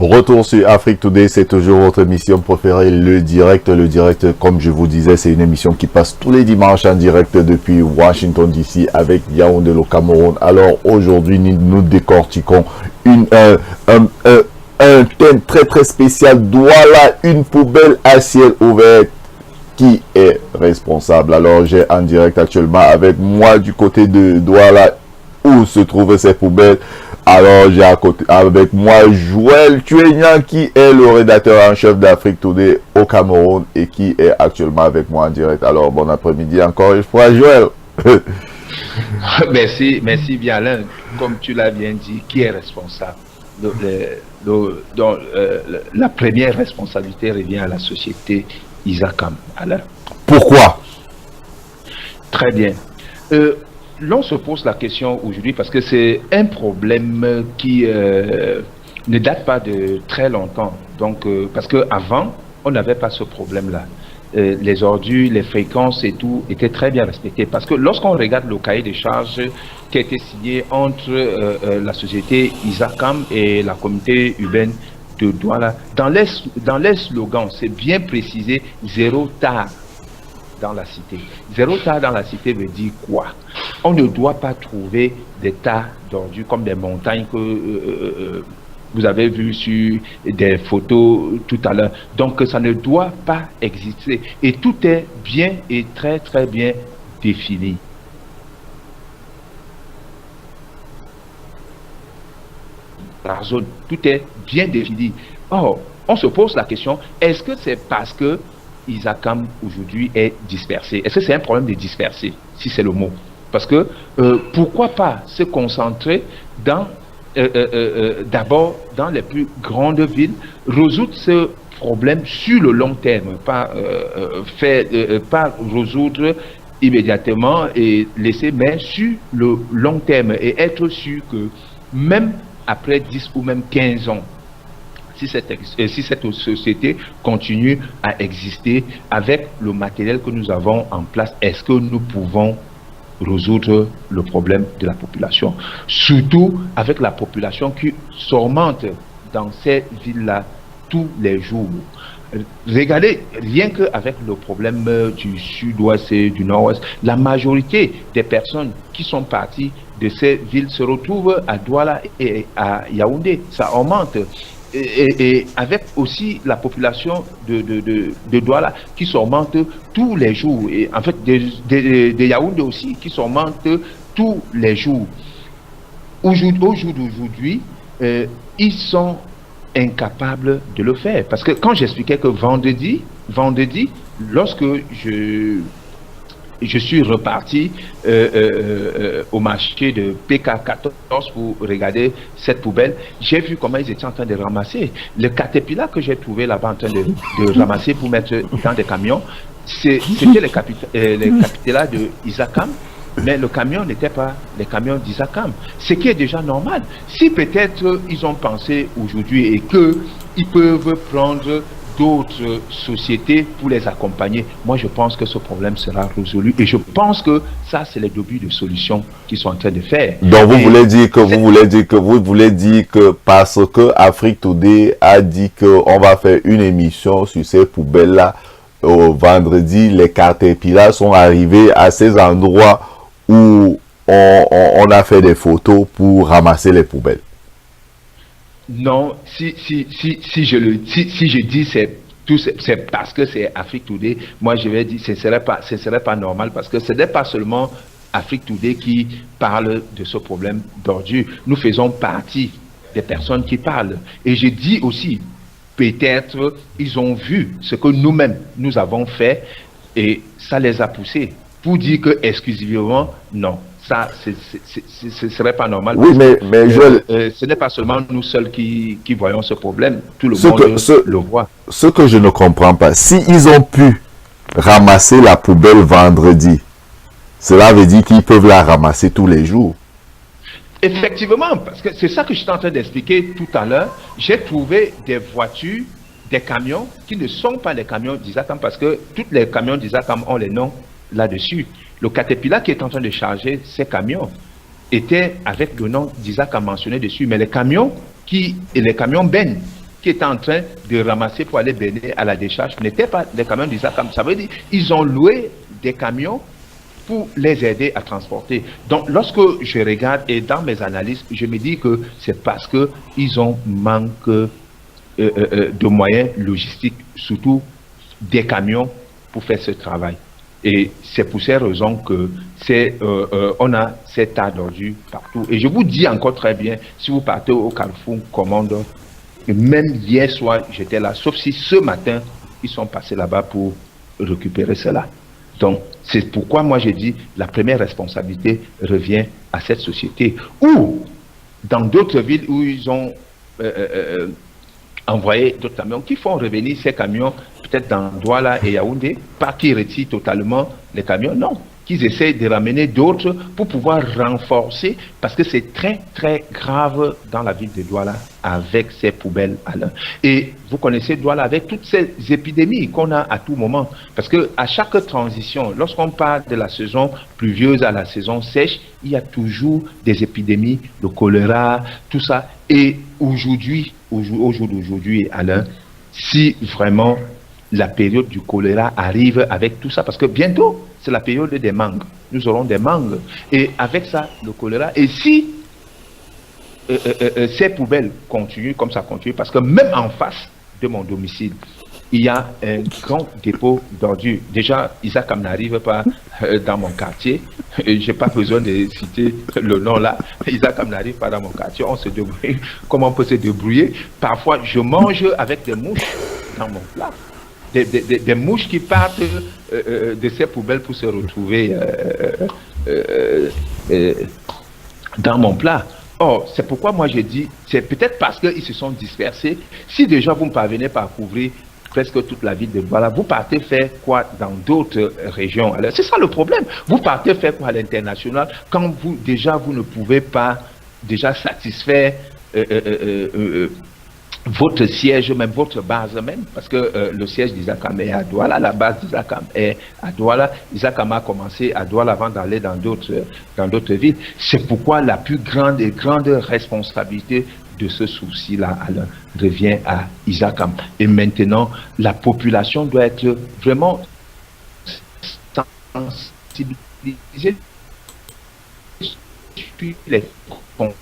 Retour sur Afrique Today, c'est toujours votre émission préférée, le direct. Le direct, comme je vous disais, c'est une émission qui passe tous les dimanches en direct depuis Washington DC avec Yaoundé, le Cameroun. Alors aujourd'hui, nous décortiquons un thème très très spécial. Douala, une poubelle à ciel ouvert. Qui est responsable? Alors j'ai en direct actuellement avec moi du côté de Douala où se trouvent ces poubelles. Alors j'ai à côté avec moi Joël Tuenyan qui est le rédacteur en chef d'Afrique Today au Cameroun et qui est actuellement avec moi en direct. Alors bon après-midi encore une fois Joël. Merci bien Alain. Comme tu l'as bien dit, qui est responsable? La première responsabilité revient à la société Isacam. Alain. Pourquoi? Très bien. L'on se pose la question aujourd'hui parce que c'est un problème qui ne date pas de très longtemps. Donc, parce qu'avant, on n'avait pas ce problème-là. Les ordures, les fréquences et tout étaient très bien respectés. Parce que lorsqu'on regarde le cahier des charges qui a été signé entre la société Isacam et la communauté urbaine de Douala, dans les slogans, c'est bien précisé, zéro tard dans la cité. Zéro tas dans la cité veut dire quoi? On ne doit pas trouver des tas d'ordures comme des montagnes que vous avez vu sur des photos tout à l'heure. Donc ça ne doit pas exister. Et tout est bien et très très bien défini. la zone. Tout est bien défini. Or, on se pose la question, est-ce que c'est parce que Isakam aujourd'hui est dispersé? Est-ce que c'est un problème de disperser, si c'est le mot? Parce que pourquoi pas se concentrer dans d'abord dans les plus grandes villes, résoudre ce problème sur le long terme, pas résoudre immédiatement et laisser, mais sur le long terme et être sûr que même après 10 ou même 15 ans, si cette société continue à exister avec le matériel que nous avons en place, est-ce que nous pouvons résoudre le problème de la population, surtout avec la population qui s'augmente dans ces villes-là tous les jours. Regardez, rien qu'avec le problème du sud-ouest et du nord-ouest, la majorité des personnes qui sont parties de ces villes se retrouvent à Douala et à Yaoundé. Ça augmente. Et avec aussi la population de Douala qui s'augmente tous les jours, et en fait de Yaoundé aussi qui s'augmente tous les jours. Au jour d'aujourd'hui, ils sont incapables de le faire. Parce que quand j'expliquais que vendredi, lorsque je suis reparti au marché de PK14 pour regarder cette poubelle, j'ai vu comment ils étaient en train de ramasser. Le caterpillar que j'ai trouvé là-bas en train de ramasser pour mettre dans des camions, c'était les caterpillars de Isakam, mais le camion n'était pas les camions d'Isakam. Ce qui est déjà normal. Si peut-être ils ont pensé aujourd'hui et qu'ils peuvent prendre d'autres sociétés pour les accompagner, moi je pense que ce problème sera résolu et je pense que ça c'est les débuts de solutions qu'ils sont en train de faire. Donc vous voulez dire que parce que Afrique Today a dit qu'on va faire une émission sur ces poubelles là au vendredi, les caterpillars sont arrivés à ces endroits où on a fait des photos pour ramasser les poubelles. Non, si je dis c'est parce que c'est Afrique Today, moi je vais dire ce serait pas normal parce que ce n'est pas seulement Afrique Today qui parle de ce problème d'ordure. Nous faisons partie des personnes qui parlent. Et je dis aussi, peut-être ils ont vu ce que nous-mêmes nous avons fait et ça les a poussés pour dire que exclusivement non. Ça, ce serait pas normal. Oui, mais ce n'est pas seulement nous seuls qui voyons ce problème. Tout le monde le voit. Ce que je ne comprends pas, s'ils ont pu ramasser la poubelle vendredi, cela veut dire qu'ils peuvent la ramasser tous les jours. Effectivement, parce que c'est ça que je suis en train d'expliquer tout à l'heure. J'ai trouvé des voitures, des camions qui ne sont pas les camions d'Isakam parce que tous les camions d'Isakam ont les noms là-dessus. Le caterpillar qui est en train de charger ces camions était avec le nom d'Isakam mentionné dessus, mais les camions Ben qui étaient en train de ramasser pour aller baigner à la décharge n'étaient pas des camions d'Isakam. Ça veut dire qu'ils ont loué des camions pour les aider à transporter. Donc, lorsque je regarde et dans mes analyses, je me dis que c'est parce qu'ils ont manque de moyens logistiques, surtout des camions pour faire ce travail. Et c'est pour ces raisons que on a cet tas d'ordures partout. Et je vous dis encore très bien, si vous partez au Carrefour Commande, même hier soir, j'étais là, sauf si ce matin, ils sont passés là-bas pour récupérer cela. Donc, c'est pourquoi moi j'ai dit, la première responsabilité revient à cette société. Ou, dans d'autres villes où ils ont envoyé d'autres camions, qui font revenir ces camions, peut-être dans Douala et Yaoundé, pas qu'ils retirent totalement les camions, non. Qu'ils essayent de ramener d'autres pour pouvoir renforcer, parce que c'est très, très grave dans la ville de Douala avec ces poubelles à l'heure. Et vous connaissez Douala avec toutes ces épidémies qu'on a à tout moment. Parce que à chaque transition, lorsqu'on parle de la saison pluvieuse à la saison sèche, il y a toujours des épidémies, le choléra, tout ça. Et aujourd'hui, au jour d'aujourd'hui, Alain, si vraiment la période du choléra arrive avec tout ça, parce que bientôt, c'est la période des mangues. Nous aurons des mangues. Et avec ça, le choléra. Et si ces poubelles continuent comme ça continue, parce que même en face de mon domicile, il y a un grand dépôt d'ordures. Déjà, Isaac n'arrive pas dans mon quartier. Je n'ai pas besoin de citer le nom là. Isaac n'arrive pas dans mon quartier. On se débrouille. Comment on peut se débrouiller? Parfois, je mange avec des mouches dans mon plat. Des mouches qui partent de ces poubelles pour se retrouver dans mon plat. Or, c'est pourquoi moi je dis, c'est peut-être parce qu'ils se sont dispersés. Si déjà vous ne parvenez pas à couvrir presque toute la ville de Douala, vous partez faire quoi dans d'autres régions? Alors, c'est ça le problème. Vous partez faire quoi à l'international quand vous, déjà, vous ne pouvez pas déjà satisfaire votre siège, même votre base même, parce que le siège d'Isakam est à Douala, la base d'Isakam est à Douala. Isakam a commencé à Douala avant d'aller dans d'autres villes. C'est pourquoi la plus grande et grande responsabilité de ce souci-là revient à Isakam. Et maintenant, la population doit être vraiment sensibilisée sur les conséquences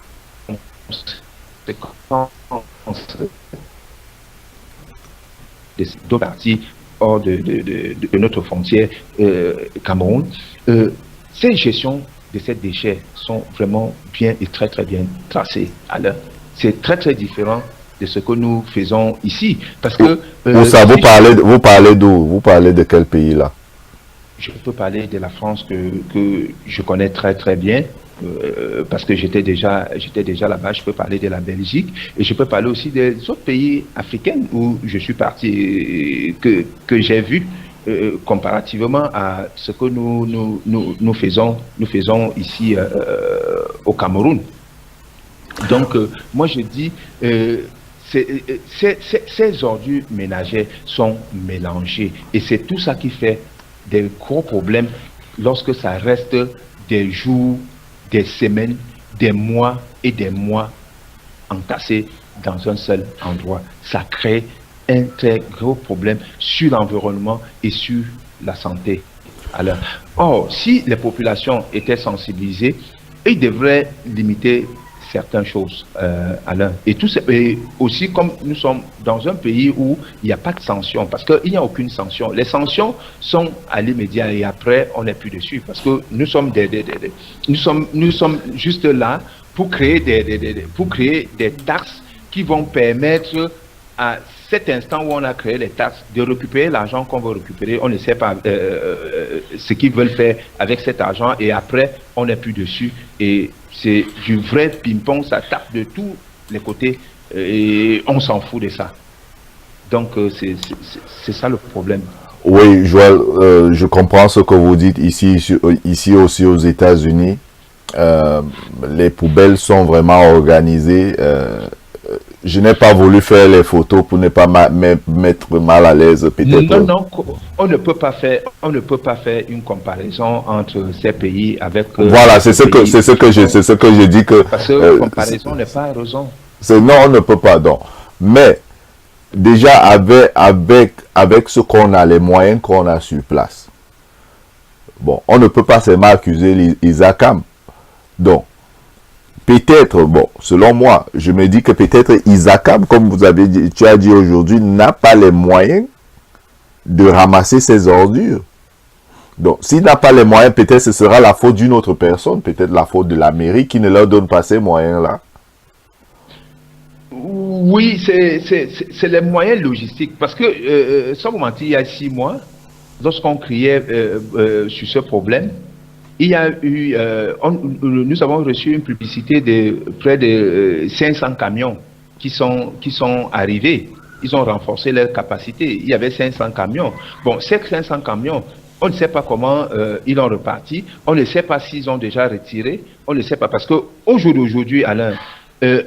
de deux parties hors de notre frontière Cameroun. Ces gestions de ces déchets sont vraiment bien et très très bien tracées. Alors, c'est très très différent de ce que nous faisons ici. Parce que ça, vous parlez d'où? Vous parlez de quel pays là? Je peux parler de la France que je connais très très bien. Parce que j'étais déjà là-bas. Je peux parler de la Belgique et je peux parler aussi des autres pays africains où je suis parti, que j'ai vu comparativement à ce que nous faisons ici au Cameroun. Donc moi je dis ces ordures ménagères sont mélangées et c'est tout ça qui fait des gros problèmes lorsque ça reste des jours, des semaines, des mois et des mois entassés dans un seul endroit. Ça crée un très gros problème sur l'environnement et sur la santé. Alors, or, si les populations étaient sensibilisées, ils devraient limiter certaines choses et aussi comme nous sommes dans un pays où il n'y a pas de sanctions, parce qu'il n'y a aucune sanction. Les sanctions sont à l'immédiat et après on n'est plus dessus, parce que nous sommes nous sommes juste là pour créer des taxes qui vont permettre à cet instant où on a créé les taxes de récupérer l'argent qu'on veut récupérer. On ne sait pas ce qu'ils veulent faire avec cet argent et après on n'est plus dessus et c'est du vrai ping-pong, ça tape de tous les côtés et on s'en fout de ça. Donc c'est ça le problème. Oui, Joël, je comprends ce que vous dites ici aussi aux États-Unis. Les poubelles sont vraiment organisées. Je n'ai pas voulu faire les photos pour ne pas mettre mal à l'aise, peut-être. Non, on ne peut pas faire une comparaison entre ces pays avec. Voilà, c'est ce que je dis que. Parce que comparaison n'est pas raison. Non, on ne peut pas, donc. Mais déjà avec ce qu'on a, les moyens qu'on a sur place. Bon, on ne peut pas seulement accuser Isakam. Donc. Peut-être, bon, selon moi, je me dis que peut-être Isakam, comme tu as dit aujourd'hui, n'a pas les moyens de ramasser ses ordures. Donc, s'il n'a pas les moyens, peut-être ce sera la faute d'une autre personne, peut-être la faute de la mairie qui ne leur donne pas ces moyens-là. Oui, c'est les moyens logistiques. Parce que, sans vous mentir, il y a 6 mois, lorsqu'on criait sur ce problème, il y a eu, nous avons reçu une publicité de près de 500 camions qui sont arrivés. Ils ont renforcé leur capacité. Il y avait 500 camions. Bon, ces 500 camions, on ne sait pas comment ils ont reparti. On ne sait pas s'ils ont déjà retiré. On ne sait pas parce qu'au jour d'aujourd'hui, Alain,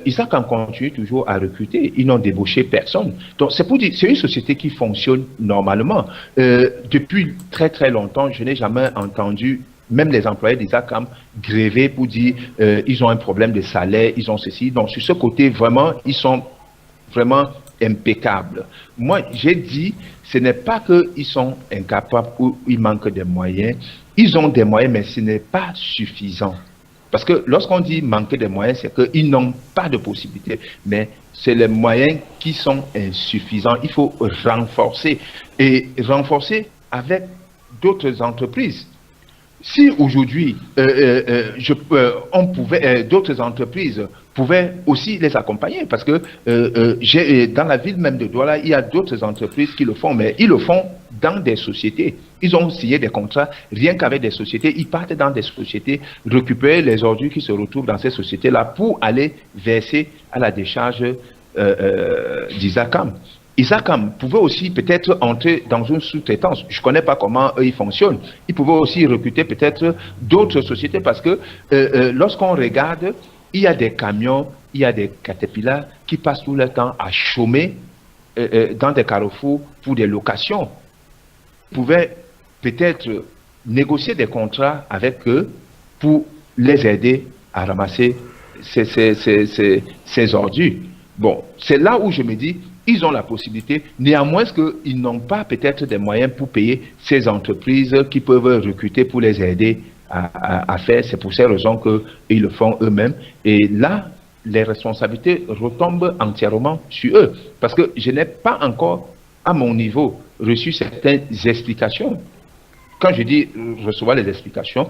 Isaac en continue toujours à recruter. Ils n'ont débauché personne. Donc, c'est pour dire, c'est une société qui fonctionne normalement. Depuis très très longtemps, je n'ai jamais entendu même les employés d'Isakam gréver pour dire ils ont un problème de salaire, ils ont ceci. Donc, sur ce côté, vraiment, ils sont vraiment impeccables. Moi, j'ai dit, ce n'est pas qu'ils sont incapables ou ils manquent de moyens. Ils ont des moyens, mais ce n'est pas suffisant. Parce que lorsqu'on dit manquer de moyens, c'est qu'ils n'ont pas de possibilité. Mais c'est les moyens qui sont insuffisants. Il faut renforcer. Et renforcer avec d'autres entreprises. Si aujourd'hui, d'autres entreprises pouvaient aussi les accompagner, parce que dans la ville même de Douala, il y a d'autres entreprises qui le font, mais ils le font dans des sociétés. Ils ont signé des contrats rien qu'avec des sociétés. Ils partent dans des sociétés, récupérer les ordures qui se retrouvent dans ces sociétés-là pour aller verser à la décharge d'Isacam. Isacam pouvait aussi peut-être entrer dans une sous-traitance. Je ne connais pas comment eux ils fonctionnent. Ils pouvaient aussi recruter peut-être d'autres sociétés parce que lorsqu'on regarde, il y a des camions, il y a des caterpillars qui passent tout le temps à chômer dans des carrefours pour des locations. Ils pouvaient peut-être négocier des contrats avec eux pour les aider à ramasser ces ordures. Bon, c'est là où je me dis, ils ont la possibilité, néanmoins qu'ils n'ont pas peut-être des moyens pour payer ces entreprises qui peuvent recruter pour les aider à faire. C'est pour ces raisons qu'ils le font eux-mêmes. Et là, les responsabilités retombent entièrement sur eux. Parce que je n'ai pas encore, à mon niveau, reçu certaines explications. Quand je dis recevoir les explications,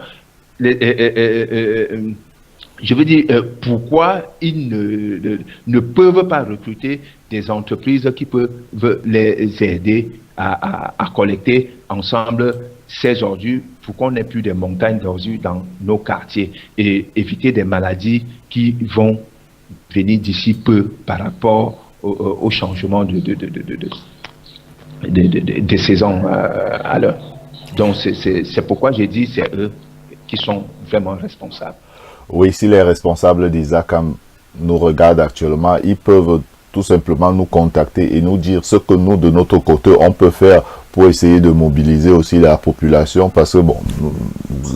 je veux dire, pourquoi ils ne peuvent pas recruter des entreprises qui peuvent les aider à collecter ensemble ces ordures pour qu'on n'ait plus de montagnes d'ordures dans nos quartiers et éviter des maladies qui vont venir d'ici peu par rapport au changement de saison à l'heure. Donc c'est pourquoi j'ai dit c'est eux qui sont vraiment responsables. Oui, si les responsables d'Isacam nous regardent actuellement, ils peuvent tout simplement nous contacter et nous dire ce que nous, de notre côté, on peut faire pour essayer de mobiliser aussi la population, parce que bon,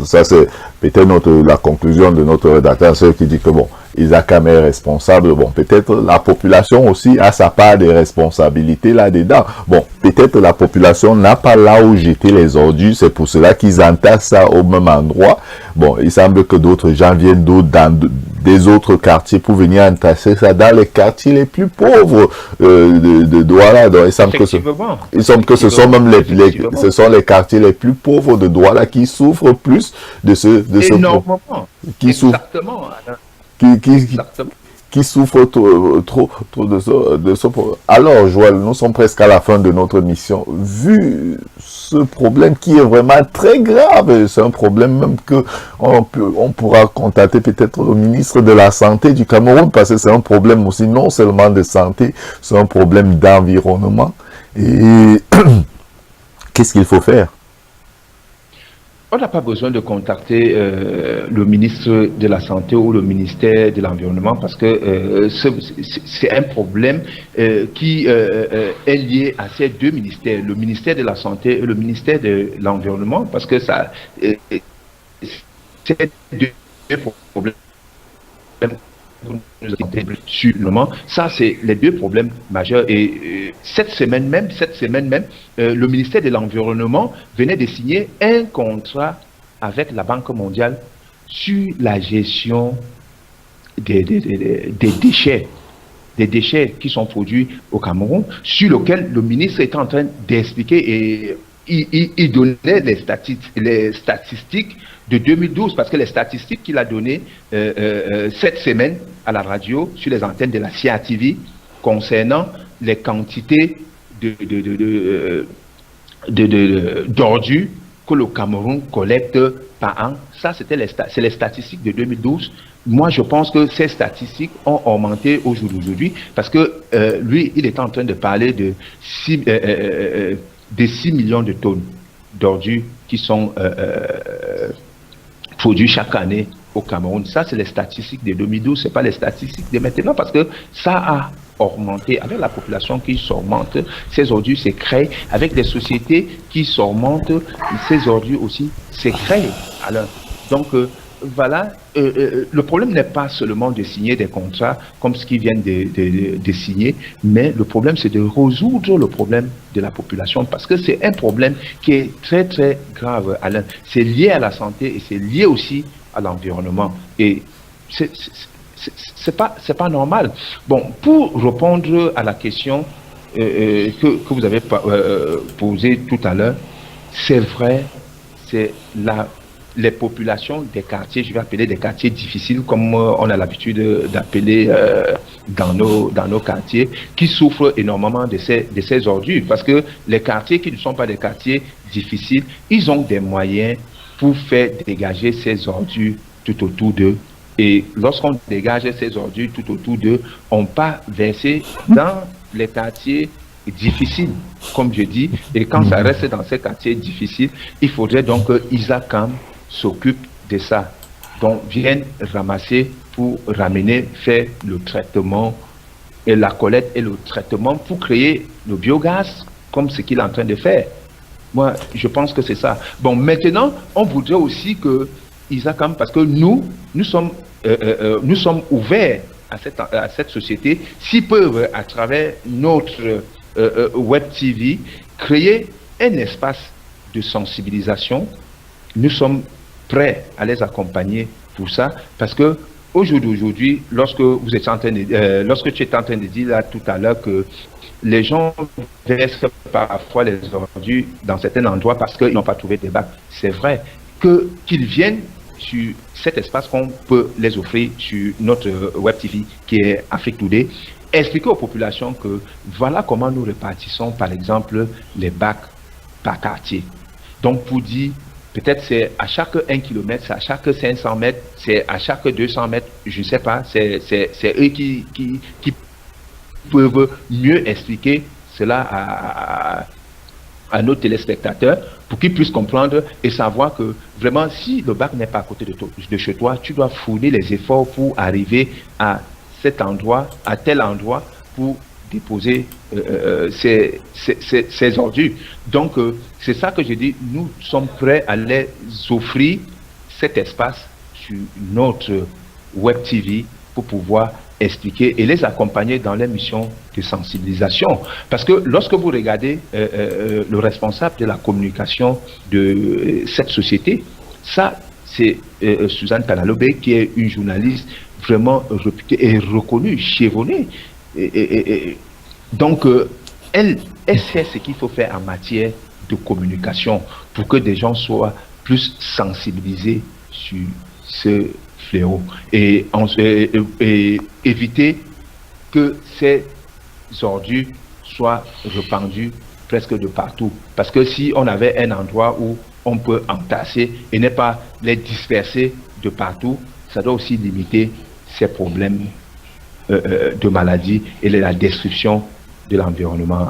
ça c'est peut-être la conclusion de notre rédacteur qui dit que bon, Isacam est responsable. Bon, peut-être la population aussi a sa part de responsabilité là-dedans. Bon, peut-être la population n'a pas là où jeter les ordures, c'est pour cela qu'ils entassent ça au même endroit. Bon, il semble que d'autres gens viennent des autres quartiers pour venir entasser ça dans les quartiers les plus pauvres de Douala. Donc, il semble que ce sont même ce sont les quartiers les plus pauvres de Douala qui souffrent plus de ce qui souffrent. Exactement. Qui souffrent trop de ce problème. Alors, Joël, nous sommes presque à la fin de notre mission. Vu ce problème qui est vraiment très grave, c'est un problème même que on pourra contacter peut-être le ministre de la Santé du Cameroun, parce que c'est un problème aussi non seulement de santé, c'est un problème d'environnement. Et qu'est-ce qu'il faut faire? On n'a pas besoin de contacter le ministre de la Santé ou le ministère de l'Environnement parce que c'est un problème qui est lié à ces deux ministères, le ministère de la Santé et le ministère de l'Environnement, parce que ça, c'est deux problèmes. Ça, c'est les deux problèmes majeurs. Et cette semaine même, le ministère de l'Environnement venait de signer un contrat avec la Banque mondiale sur la gestion des déchets qui sont produits au Cameroun, sur lequel le ministre est en train d'expliquer et il donnait les statistiques de 2012, parce que les statistiques qu'il a données cette semaine à la radio, sur les antennes de la CIATV, concernant les quantités d'ordures que le Cameroun collecte par an, ça c'est les statistiques de 2012. Moi, je pense que ces statistiques ont augmenté au jour d'aujourd'hui, parce que lui, il est en train de parler de 6 millions de tonnes d'ordures qui sont produits chaque année au Cameroun. Ça, c'est les statistiques de 2012, ce n'est pas les statistiques de maintenant, parce que ça a augmenté avec la population qui s'augmente, ces ordures se créent, avec des sociétés qui s'augmentent, ces ordures aussi se créent. Alors, donc, voilà, le problème n'est pas seulement de signer des contrats comme ce qu'ils viennent de signer, mais le problème c'est de résoudre le problème de la population, parce que c'est un problème qui est très très grave, Alain. C'est lié à la santé et c'est lié aussi à l'environnement. Et c'est pas normal. Bon, pour répondre à la question que vous avez posée tout à l'heure, c'est vrai, c'est les populations des quartiers, je vais appeler des quartiers difficiles, comme on a l'habitude d'appeler dans nos quartiers, qui souffrent énormément de ces ordures. Parce que les quartiers qui ne sont pas des quartiers difficiles, ils ont des moyens pour faire dégager ces ordures tout autour d'eux. Et lorsqu'on dégage ces ordures tout autour d'eux, on part verser dans les quartiers difficiles, comme je dis. Et quand ça reste dans ces quartiers difficiles, il faudrait donc que ISACAM s'occupe de ça. Donc, viennent ramasser pour ramener, faire le traitement et la collecte et le traitement pour créer le biogaz, comme ce qu'il est en train de faire. Moi, je pense que c'est ça. Bon, maintenant, on voudrait aussi que ISACAM, parce que nous sommes ouverts à cette société, s'ils peuvent, à travers notre Web TV, créer un espace de sensibilisation, nous sommes prêts à les accompagner pour ça, parce que aujourd'hui, lorsque tu étais en train de dire là tout à l'heure que les gens versent parfois les ordures dans certains endroits parce qu'ils n'ont pas trouvé de bacs, c'est vrai qu'ils viennent sur cet espace qu'on peut les offrir sur notre Web TV qui est Afrique Today, expliquer aux populations que voilà comment nous répartissons par exemple les bacs par quartier. Donc pour dire, peut-être c'est à chaque 1 km, c'est à chaque 500 mètres, c'est à chaque 200 mètres, je ne sais pas, c'est eux qui peuvent mieux expliquer cela à nos téléspectateurs pour qu'ils puissent comprendre et savoir que vraiment si le bac n'est pas à côté de chez toi, tu dois fournir les efforts pour arriver à cet endroit, à tel endroit pour déposer ces ordures. Donc c'est ça que je dis, nous sommes prêts à les offrir cet espace sur notre Web TV pour pouvoir expliquer et les accompagner dans les missions de sensibilisation. Parce que lorsque vous regardez le responsable de la communication de cette société, ça c'est Suzanne Kanalobe, qui est une journaliste vraiment réputée et reconnue, chevronnée. Donc elle sait ce qu'il faut faire en matière de communication pour que des gens soient plus sensibilisés sur ce fléau et éviter que ces ordures soient répandues presque de partout. Parce que si on avait un endroit où on peut entasser et ne pas les disperser de partout, ça doit aussi limiter ces problèmes de maladies et la destruction de l'environnement.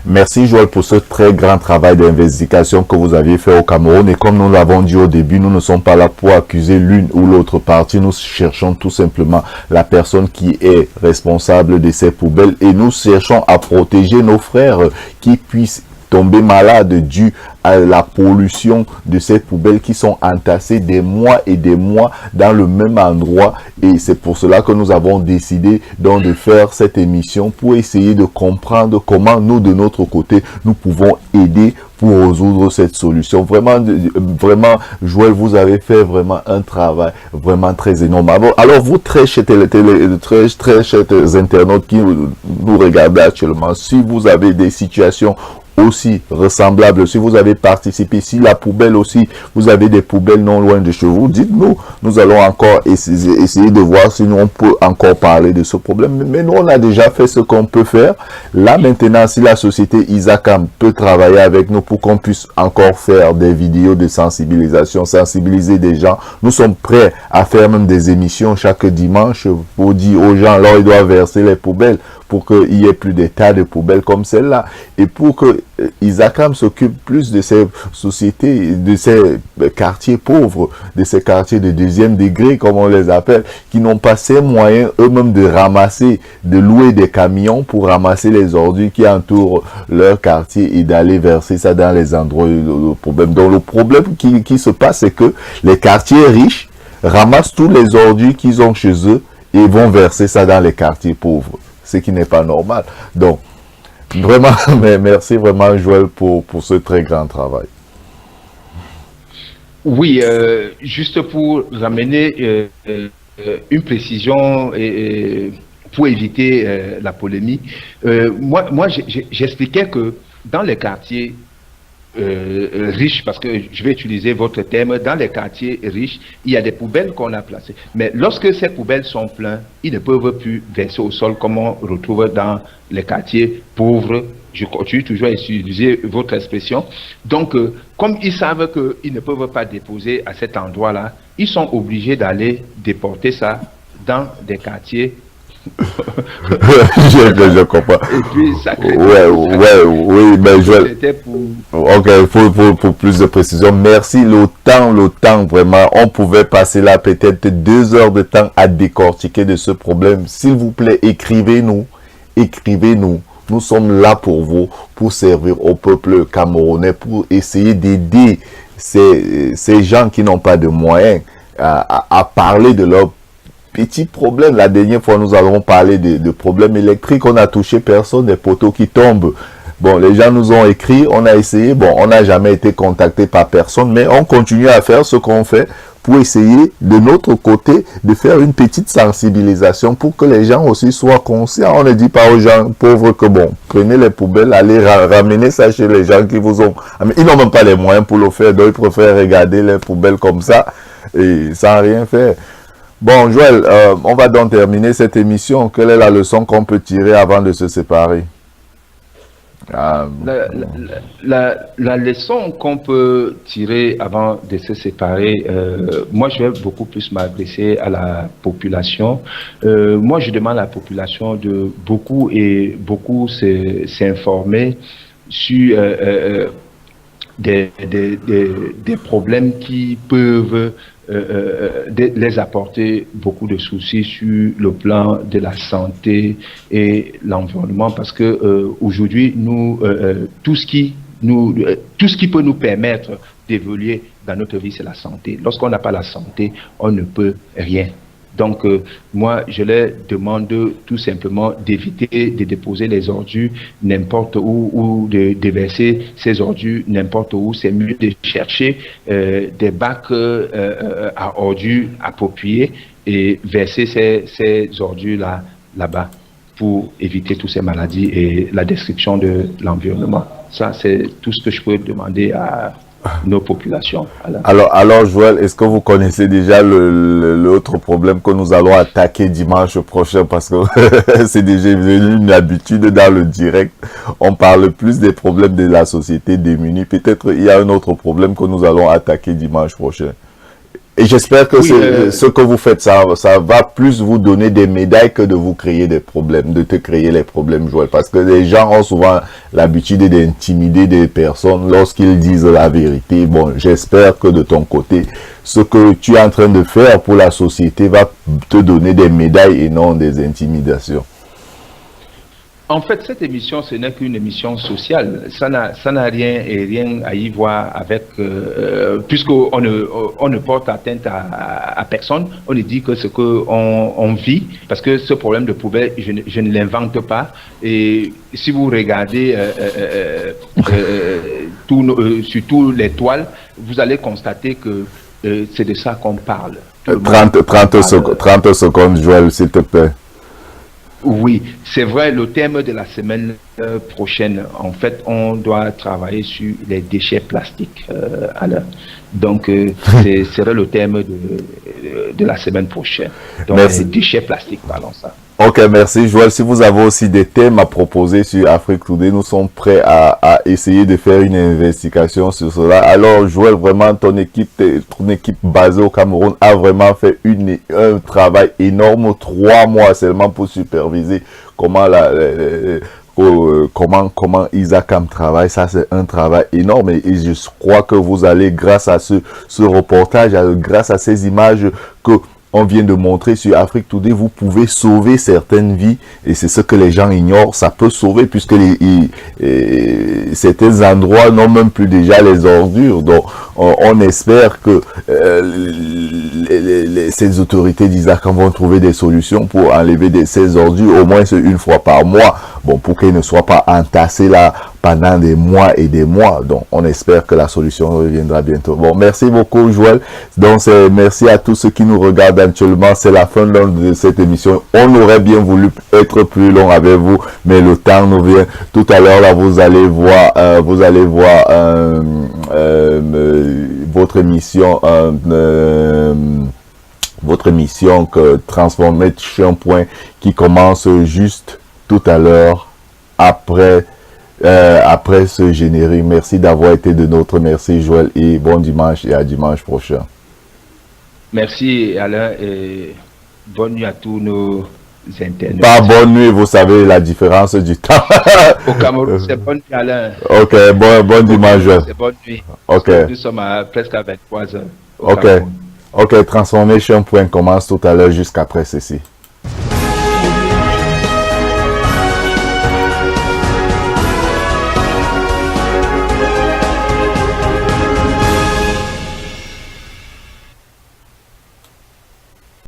Merci Joël pour ce très grand travail d'investigation que vous aviez fait au Cameroun. Et comme nous l'avons dit au début, nous ne sommes pas là pour accuser l'une ou l'autre partie. Nous cherchons tout simplement la personne qui est responsable de ces poubelles. Et nous cherchons à protéger nos frères qui puissent tomber malades dû à la pollution de ces poubelles qui sont entassées des mois et des mois dans le même endroit. Et c'est pour cela que nous avons décidé donc de faire cette émission pour essayer de comprendre comment nous de notre côté nous pouvons aider pour résoudre cette solution. Vraiment, Joël, vous avez fait vraiment un travail vraiment très énorme. Alors vous, très chers internautes qui nous regardez actuellement, si vous avez des situations aussi ressemblables, si vous avez participé, si la poubelle aussi, vous avez des poubelles non loin de chez vous, dites-nous, nous allons encore essayer de voir si nous on peut encore parler de ce problème, mais nous on a déjà fait ce qu'on peut faire. Là maintenant, si la société ISACAM peut travailler avec nous pour qu'on puisse encore faire des vidéos de sensibilisation, sensibiliser des gens, nous sommes prêts à faire même des émissions chaque dimanche pour dire aux gens, alors ils doivent verser les poubelles pour qu'il y ait plus de tas de poubelles comme celle-là et pour que ISACAM s'occupe plus de ces sociétés, de ces quartiers pauvres, de ces quartiers de deuxième degré, comme on les appelle, qui n'ont pas ces moyens eux-mêmes de ramasser, de louer des camions pour ramasser les ordures qui entourent leur quartier et d'aller verser ça dans les endroits de problème. Donc le problème qui se passe, c'est que les quartiers riches ramassent tous les ordures qu'ils ont chez eux et vont verser ça dans les quartiers pauvres, ce qui n'est pas normal. Donc, vraiment, mais merci vraiment Joël pour ce très grand travail. Oui, juste pour ramener une précision et pour éviter la polémique, j'expliquais que dans les quartiers riches, parce que je vais utiliser votre terme, dans les quartiers riches, il y a des poubelles qu'on a placées. Mais lorsque ces poubelles sont pleines, ils ne peuvent plus verser au sol comme on retrouve dans les quartiers pauvres. Je continue toujours à utiliser votre expression. Donc, comme ils savent qu'ils ne peuvent pas déposer à cet endroit-là, ils sont obligés d'aller déporter ça dans des quartiers. je comprends. Et puis, ça crée oui, mais C'était pour... Ok, pour plus de précision, merci. Le temps, vraiment, on pouvait passer là peut-être 2 heures de temps à décortiquer de ce problème. S'il vous plaît, écrivez-nous. Nous sommes là pour vous, pour servir au peuple camerounais, pour essayer d'aider ces gens qui n'ont pas de moyens à parler de leurs petits problèmes. La dernière fois, nous avons parlé de problèmes électriques. On a touché personne, des poteaux qui tombent. Bon, les gens nous ont écrit, on a essayé. Bon, on n'a jamais été contacté par personne, mais on continue à faire ce qu'on fait pour essayer de notre côté de faire une petite sensibilisation pour que les gens aussi soient conscients. On ne dit pas aux gens pauvres que bon, prenez les poubelles, allez ramener ça chez les gens qui vous ont... Ils n'ont même pas les moyens pour le faire, donc ils préfèrent regarder les poubelles comme ça et sans rien faire. Bon, Joël, on va donc terminer cette émission. Quelle est la leçon qu'on peut tirer avant de se séparer? La leçon qu'on peut tirer avant de se séparer, moi je vais beaucoup plus m'adresser à la population. Moi je demande à la population de beaucoup s'informer sur des problèmes qui peuvent les apporter beaucoup de soucis sur le plan de la santé et l'environnement, parce que aujourd'hui tout ce qui peut nous permettre d'évoluer dans notre vie, c'est la santé. Lorsqu'on n'a pas la santé, on ne peut rien. Donc, moi, je leur demande tout simplement d'éviter de déposer les ordures n'importe où ou de déverser ces ordures n'importe où. C'est mieux de chercher des bacs à ordures appropriés et verser ces ordures là-bas pour éviter toutes ces maladies et la destruction de l'environnement. Ça, c'est tout ce que je peux demander à nos populations. Alors Joël, est-ce que vous connaissez déjà l'autre problème que nous allons attaquer dimanche prochain, parce que c'est déjà devenu une habitude dans le direct. On parle plus des problèmes de la société démunie. Peut-être il y a un autre problème que nous allons attaquer dimanche prochain. Et j'espère que ce que vous faites, ça va plus vous donner des médailles que de vous créer des problèmes, de te créer les problèmes, Joël. Parce que les gens ont souvent l'habitude d'intimider des personnes lorsqu'ils disent la vérité. Bon, j'espère que de ton côté, ce que tu es en train de faire pour la société va te donner des médailles et non des intimidations. En fait, cette émission, ce n'est qu'une émission sociale. Ça n'a rien à y voir avec... puisqu'on ne porte atteinte à personne, on ne dit que ce qu'on vit, parce que ce problème de poubelle, je ne l'invente pas. Et si vous regardez sur toutes les toiles, vous allez constater que c'est de ça qu'on parle. 30 secondes, Joël, s'il te plaît. Oui, c'est vrai, le thème de la semaine prochaine, en fait, on doit travailler sur les déchets plastiques. Donc, ce serait le thème de la semaine prochaine. Donc, les déchets plastiques, parlons ça. Ok, merci Joël. Si vous avez aussi des thèmes à proposer sur Afrique Today, nous sommes prêts à essayer de faire une investigation sur cela. Alors Joël, vraiment ton équipe basée au Cameroun a vraiment fait un travail énorme, 3 mois seulement pour superviser comment Isacam travaille. Ça, c'est un travail énorme et je crois que vous allez, grâce à ce reportage, grâce à ces images que on vient de montrer sur Afrique Today, vous pouvez sauver certaines vies et c'est ce que les gens ignorent. Ça peut sauver puisque certains endroits n'ont même plus déjà les ordures. Donc on espère que ces autorités d'Isacam vont trouver des solutions pour enlever ces ordures au moins une fois par mois. Bon, pour qu'elles ne soient pas entassées là pendant des mois et des mois. Donc, on espère que la solution reviendra bientôt. Bon, merci beaucoup, Joël. Donc, merci à tous ceux qui nous regardent actuellement. C'est la fin de cette émission. On aurait bien voulu être plus long avec vous, mais le temps nous vient. Tout à l'heure, là, vous allez voir votre émission que Transformation Point qui commence juste tout à l'heure après ce générique. Merci d'avoir été de notre. Merci Joël et bon dimanche et à dimanche prochain. Merci Alain et bonne nuit à tous nos internautes. Pas bonne nuit, vous savez la différence du temps. Au Cameroun, c'est bonne nuit Alain. Ok, bon dimanche Joël. C'est bonne nuit. Ok. Nous sommes presque à 23h. Ok. Ok, Transformation Point commence tout à l'heure jusqu'après ceci.